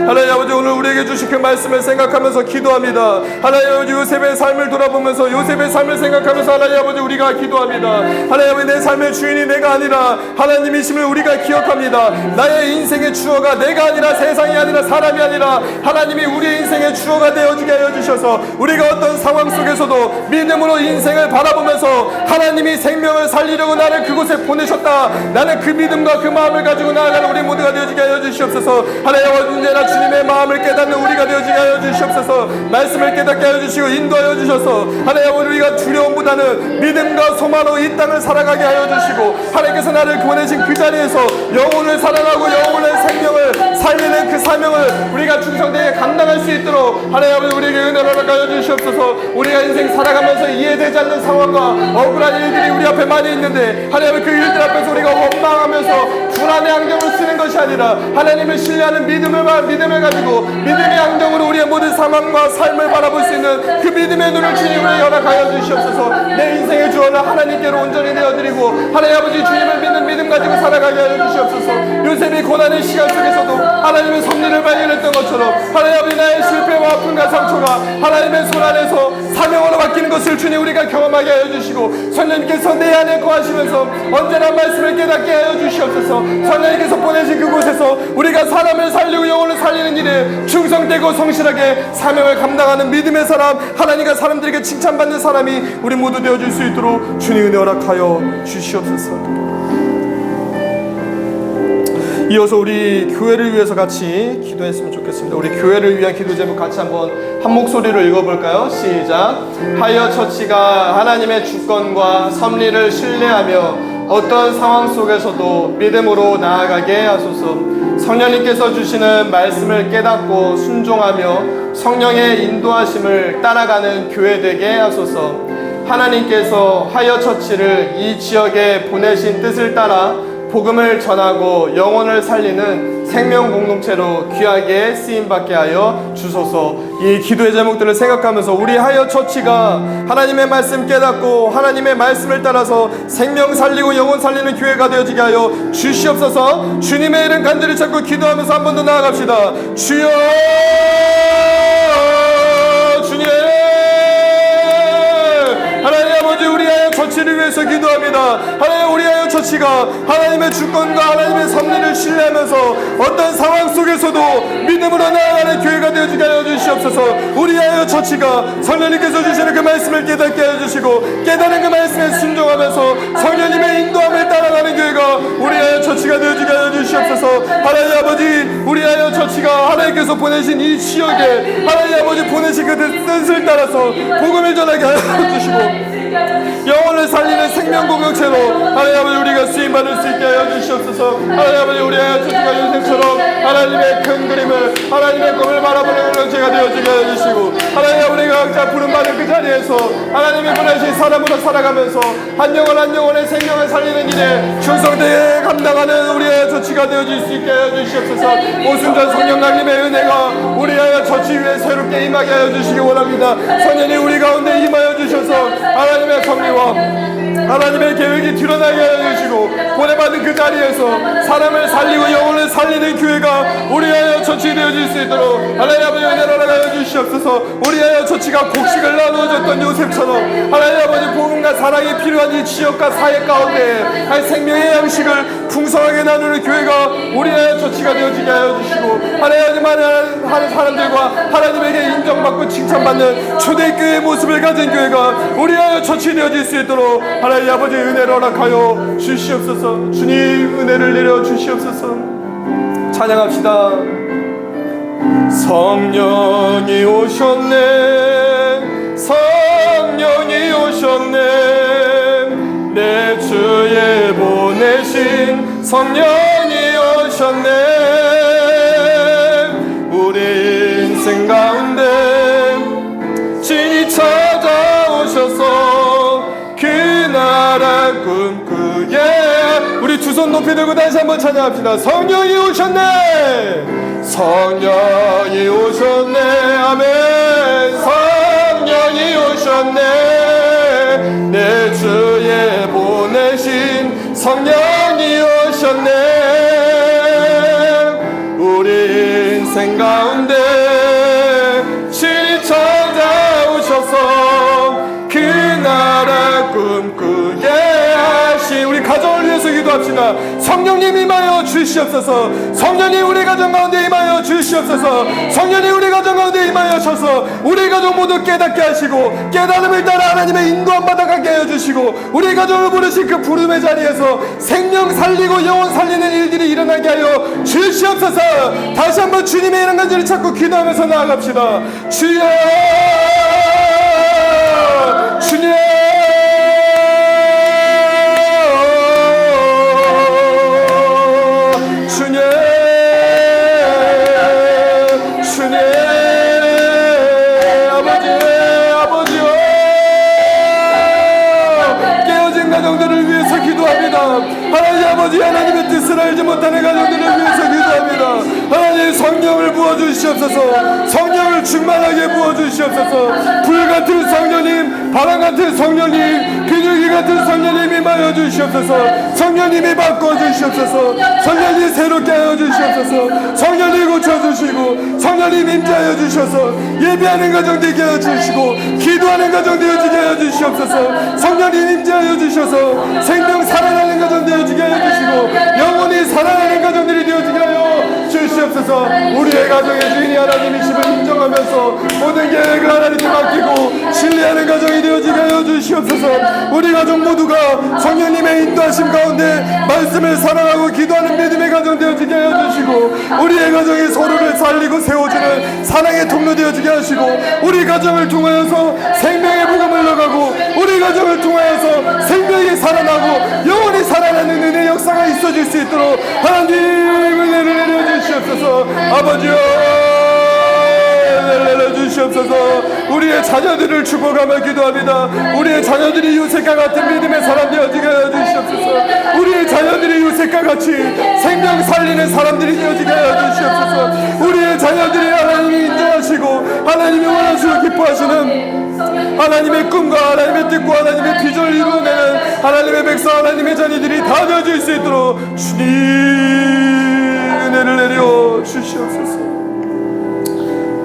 하나님 아버지, 오늘 우리에게 주신 그 말씀을 생각하면서 기도합니다. 하나님 아버지, 요셉의 삶을 돌아보면서 요셉의 삶을 생각하면서 하나님 아버지 우리가 기도합니다. 하나님 아버지, 내 삶의 주인이 내가 아니라 하나님이심을 우리가 기억합니다. 나의 인생의 주어가 내가 아니라 세상이 아니라 사람이 아니라 하나님이 우리의 인생의 주어가 되어주게 하여 주셔서 우리가 어떤 상황 속에서도 믿음으로 인생을 바라보면서 하나님이 생명을 살리려고 나를 그곳에 보내셨다. 나는 그 믿음과 그 마음을 가지고 나아가는 우리 모두가 되어주게 하여 주시옵소서. 주시옵소서. 하나님 언제나 주님의 마음을 깨닫는 우리가 되어지게 하여 주시옵소서. 말씀을 깨닫게 하여 주시고 인도하여 주셔서 하나님 우리가 두려움보다는 믿음과 소망으로 이 땅을 살아가게 하여 주시고, 하나님께서 나를 보내신 그 자리에서 영혼을 사랑하고 영혼의 생명을 살리는 그 사명을 우리가 충성되게 감당할 수 있도록 하나님 아버지 우리에게 은혜를 허락하여 주시옵소서. 우리가 인생 살아가면서 이해되지 않는 상황과 억울한 일들이 우리 앞에 많이 있는데 하나님 그 일들 앞에서 우리가 원망하면서 불안의 안경을 쓰는 것이 아니라 하나님을 신뢰하는 믿음을 가지고 믿음의 안경으로 우리의 모든 상황과 삶을 바라볼 수 있는 그 믿음의 눈을 주님을 허락하여 주시옵소서. 내 인생의 주어는 하나님께로 온전히 내어드리고 하나님 아버지 주님을 믿는 믿음 가지고 살아가게 하여 주시옵소서. 요셉이 고난의 시간 속에서도 하나님의 섭리를 발견했던 것처럼 하나님 아버지 나의 실패와 아픔과 상처가 하나님의 손 안에서 사명으로 바뀌는 것을 주님 우리가 경험하게 하여 주시고, 성령님께서 내 안에 거하시면서 언제나 말씀을 깨닫게 하여 주시옵소서. 성령님께서 보내신 그곳에서 우리가 사람을 살리고 영혼을 살리는 일에 충성되고 성실하게 사명을 감당하는 믿음의 사람, 하나님과 사람들에게 칭찬받는 사람이 우리 모두 되어줄 수 있도록 주님 은혜 허락하여 주시옵소서. 이어서 우리 교회를 위해서 같이 기도했으면 좋겠습니다. 우리 교회를 위한 기도 제목 같이 한번 한 목소리로 읽어볼까요? 시작. 하여 처치가 하나님의 주권과 섭리를 신뢰하며 어떤 상황 속에서도 믿음으로 나아가게 하소서. 성령님께서 주시는 말씀을 깨닫고 순종하며 성령의 인도하심을 따라가는 교회 되게 하소서. 하나님께서 하여 처치를 이 지역에 보내신 뜻을 따라 복음을 전하고 영혼을 살리는 생명 공동체로 귀하게 쓰임받게 하여 주소서. 이 기도의 제목들을 생각하면서 우리 하여 처치가 하나님의 말씀 깨닫고 하나님의 말씀을 따라서 생명 살리고 영혼 살리는 교회가 되어지게 하여 주시옵소서. 주님의 이름 간절히 찾고 기도하면서 한 번 더 나아갑시다. 주여, 주님, 하나님 아버지 우리의 처치를 위해서 기도합니다. 하나님 우리의 처치가 하나님의 주권과 하나님의 섭리를 신뢰하면서 어떤 상황 속에서도 믿음으로 나아가는 교회가 되어지게 하여 주시옵소서. 우리의 처치가 성령님께서 주시는 그 말씀을 깨닫게 하여 주시고 깨달은 그 말씀에 순종하면서 성령님의 인도함을 따라가는 교회가 우리의 처치가 되어지게 하여 주시옵소서. 하나님 아버지 우리의 처치가 하나님께서 보내신 이 지역에 하나님 아버지 보내신 그 뜻을 따라서 복음을 전하게 하여 주시고 영혼을 살리는 생명 공동체로 하나님 아버지 우리가 쓰임받을 수 있게 하여 주시옵소서. 하나님 아버지 우리의 처치가 요셉처럼 하나님의 큰 그림을 하나님의 꿈을 바라보는 공동체가 되어지게 하여 주시고 하나님 우리가 각자 부름받은 그 자리에서 하나님의 보내신 사람으로 살아가면서 한 영혼의 생명을 살리는 일에 충성되게 감당하는 우리의 처치가 되어질 수 있게 하여 주시옵소서. 오순전 성령님의 은혜가 우리의 처치 위에 새롭게 임하게 하여 주시기 원합니다. 성령이 우리 가운데 임하여 주셔서 하나님의 섭리와 하나님의 계획이 드러나게 하여 주시고 보내받은 그 자리에서 사람을 살리고 영혼을 살리는 교회가 우리의 처치 되어질 수 있도록 하나님 아버지 은혜를 허락하여 주시옵소서. 우리의 처치가 곡식을 나누어줬던 요셉처럼 하나님 아버지 복음과 사랑이 필요한 이 지역과 사회 가운데 생명의 양식을 풍성하게 나누는 교회가 우리의 처치가 되어지게 하여 주시고 하나님 하는 사람들과 하나님에게 인정받고 칭찬받는 초대교회의 모습을 가진 교회가 우리의 처치 되어질 수 있도록 하나님 아버지 은혜를 허락하여 주시옵소서. 주님 은혜를 내려 주시옵소서. 찬양합시다. 성령이 오셨네, 성령이 오셨네, 내 주에 보내신 성령이 오셨네. 우리 인생 가운데 진이 찾아오셔서 그 나라 꿈꾸게. 우리 두 손 높이 들고 다시 한번 찬양합시다. 성령이 오셨네, 성령이 오셨네, 아멘. 성령이 오셨네, 내 주에 보내신 성령이 오셨네. 우리 인생 가운데 신이 찾아오셔서 그 나라 꿈꾸게 하신 우리 가정을 위해서 기도합시다. 성령님 임하여 주시옵소서. 성령님 우리 가정 가운데 임하여 주시옵소서. 주시옵소서. 성령님 우리 가정 가운데 임하여셔서 우리 가족 모두 깨닫게 하시고 깨달음을 따라 하나님의 인도함 받아가게 하여 주시고 우리 가정을 부르신 그 부름의 자리에서 생명 살리고 영혼 살리는 일들이 일어나게 하여 주시옵소서. 다시 한번 주님의 이런 간절히 찾고 기도하면서 나아갑시다. 주여, 주님, 주님, 주님, 아버지요, 깨어진 가정들을 위해서 기도합니다. 하나님 아버지, 하나님의 뜻을 알지 못하는 가정들을 위해서 기도합니다. 하나님 성령을 부어주시옵소서. 성령을 충만하게 부어주시옵소서. 불같은 성령님, 바람같은 성령님, 비둘기 같은 성령님 임하여 주시옵소서. 성령님이 바꿔주시옵소서. 성령님 새롭게 하여 주시옵소서. 성령님 고쳐주시고 성령님 임재하여 주셔서 예배하는 가정 되게 하여 주시고 기도하는 가정 되어지게 하여 주시옵소서. 성령님 임재하여 주셔서 생명 살아나는 가정 되어지게 하여 주시고 영원히 살아나는 가정들이 되어지게 하여 주시옵소서. 우리의 가정의 주인이 하나님이심을 인정하면서 모든 계획을 하나님께 맡기고 신뢰하는 가정이 되어지게 하여 주시옵소서. 우리 가정 모두가 성령님의 인도하심 가운데 말씀을 사랑하고 기도하는 믿음의 가정 되어지게 하여 주시고 우리의 가정이 서로를 살리고 세워주는 사랑의 통로 되어지게 하시고 우리 가정을 통하여서 생명의 복음을 흘러가고 우리 가정을 통하여서 생명이 살아나고 영원히 살아나는 은혜 역사가 있어질 수 있도록 하나님 은혜를 내려주시옵소서. 아버지여 내려주시옵소서. 우리의 자녀들을 축복하며 기도합니다. 우리의 자녀들이 요셉과 같은 믿음의 사람 되어지게 하여 주시옵소서. 우리의 자녀들이 요셉과 같이 생명 살리는 사람들이 되어지게 하여 주시옵소서. 우리의 자녀들이 하나님이 인정하시고 하나님이 원하시고 기뻐하시는 하나님의 꿈과 하나님의 뜻과 하나님의 비전을 이루어내는 하나님의 백성 하나님의 자녀들이 다 되어질 수 있도록 주님 은혜를 내려 주시옵소서.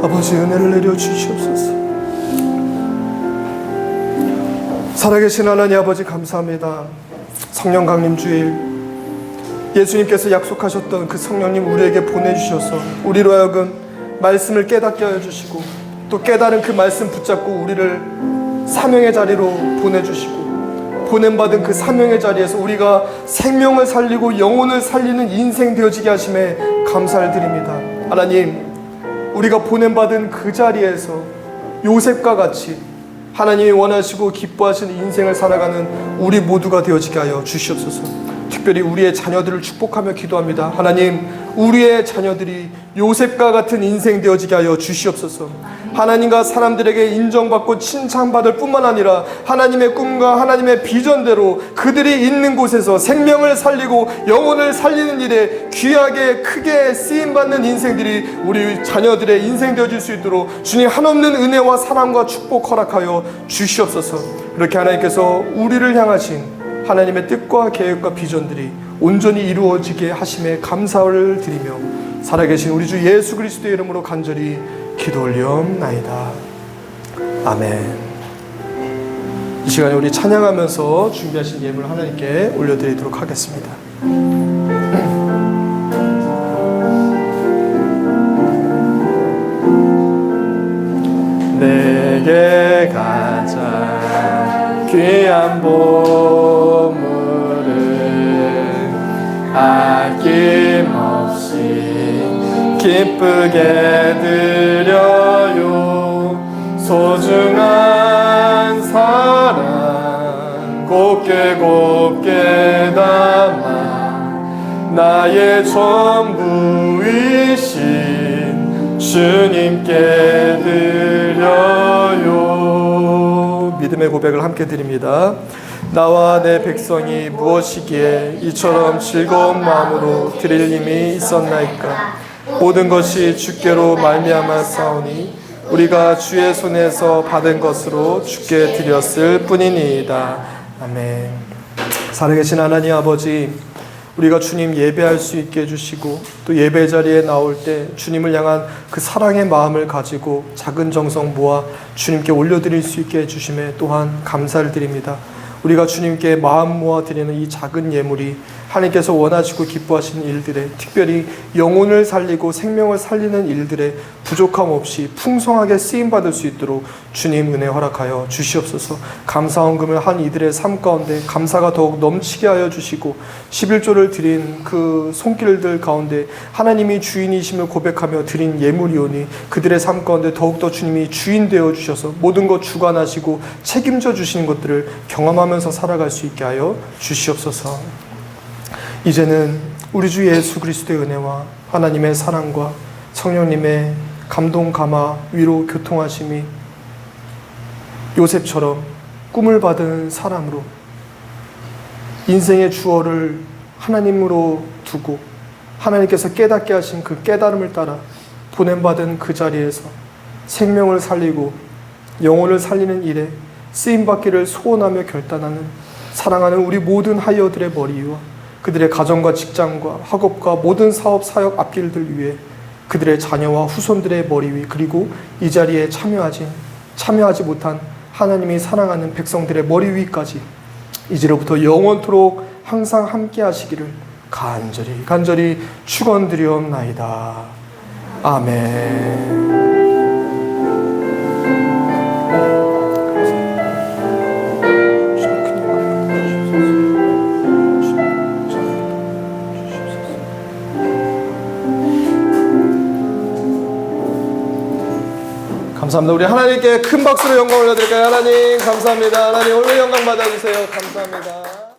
아버지 은혜를 내려 주시옵소서. 살아계신 하나님 아버지 감사합니다. 성령 강림 주일 예수님께서 약속하셨던 그 성령님 우리에게 보내주셔서 우리로 하여금 말씀을 깨닫게 하여 주시고 또 깨달은 그 말씀 붙잡고 우리를 사명의 자리로 보내주시고 보냄받은 그 사명의 자리에서 우리가 생명을 살리고 영혼을 살리는 인생 되어지게 하심에 감사를 드립니다. 하나님 우리가 보냄받은 그 자리에서 요셉과 같이 하나님이 원하시고 기뻐하시는 인생을 살아가는 우리 모두가 되어지게 하여 주시옵소서. 특별히 우리의 자녀들을 축복하며 기도합니다. 하나님 우리의 자녀들이 요셉과 같은 인생 되어지게 하여 주시옵소서. 하나님과 사람들에게 인정받고 칭찬받을 뿐만 아니라 하나님의 꿈과 하나님의 비전대로 그들이 있는 곳에서 생명을 살리고 영혼을 살리는 일에 귀하게 크게 쓰임받는 인생들이 우리 자녀들의 인생 되어질 수 있도록 주님 한없는 은혜와 사랑과 축복 허락하여 주시옵소서. 그렇게 하나님께서 우리를 향하신 하나님의 뜻과 계획과 비전들이 온전히 이루어지게 하심에 감사를 드리며 살아계신 우리 주 예수 그리스도의 이름으로 간절히 기도 올리옵나이다. 아멘. 이 시간에 우리 찬양하면서 준비하신 예물 하나님께 올려드리도록 하겠습니다. 내게 가장 귀한 보물은 아낌없이 기쁘게 드려요. 소중한 사랑 곱게 곱게 담아 나의 전부이신 주님께 드려요. 믿음의 고백을 함께 드립니다. 나와 내 백성이 무엇이기에 이처럼 즐거운 마음으로 드릴 힘이 있었나이까. 모든 것이 주께로 말미암아 싸우니 우리가 주의 손에서 받은 것으로 주께 드렸을 뿐이니이다. 아멘. 살아계신 하나님 아버지, 우리가 주님 예배할 수 있게 해주시고 또 예배 자리에 나올 때 주님을 향한 그 사랑의 마음을 가지고 작은 정성 모아 주님께 올려드릴 수 있게 해주심에 또한 감사를 드립니다. 우리가 주님께 마음 모아 드리는 이 작은 예물이 하나님께서 원하시고 기뻐하시는 일들에, 특별히 영혼을 살리고 생명을 살리는 일들에 부족함 없이 풍성하게 쓰임받을 수 있도록 주님 은혜 허락하여 주시옵소서. 감사헌금을 한 이들의 삶 가운데 감사가 더욱 넘치게 하여 주시고, 11조를 드린 그 손길들 가운데 하나님이 주인이심을 고백하며 드린 예물이오니 그들의 삶 가운데 더욱더 주님이 주인 되어 주셔서 모든 것 주관하시고 책임져 주시는 것들을 경험하면서 살아갈 수 있게 하여 주시옵소서. 이제는 우리 주 예수 그리스도의 은혜와 하나님의 사랑과 성령님의 감동, 감화, 위로, 교통하심이 요셉처럼 꿈을 받은 사람으로 인생의 주어를 하나님으로 두고 하나님께서 깨닫게 하신 그 깨달음을 따라 보냄받은 그 자리에서 생명을 살리고 영혼을 살리는 일에 쓰임받기를 소원하며 결단하는 사랑하는 우리 모든 하이어들의 머리 위와 그들의 가정과 직장과 학업과 모든 사업, 사역 앞길들 위에 그들의 자녀와 후손들의 머리 위, 그리고 이 자리에 참여하지 못한 하나님이 사랑하는 백성들의 머리 위까지 이제로부터 영원토록 항상 함께 하시기를 간절히 축원드리옵나이다. 아멘. 감사합니다. 우리 하나님께 큰 박수로 영광 올려드릴까요? 하나님 감사합니다. 하나님 오늘 영광 받아주세요. 감사합니다.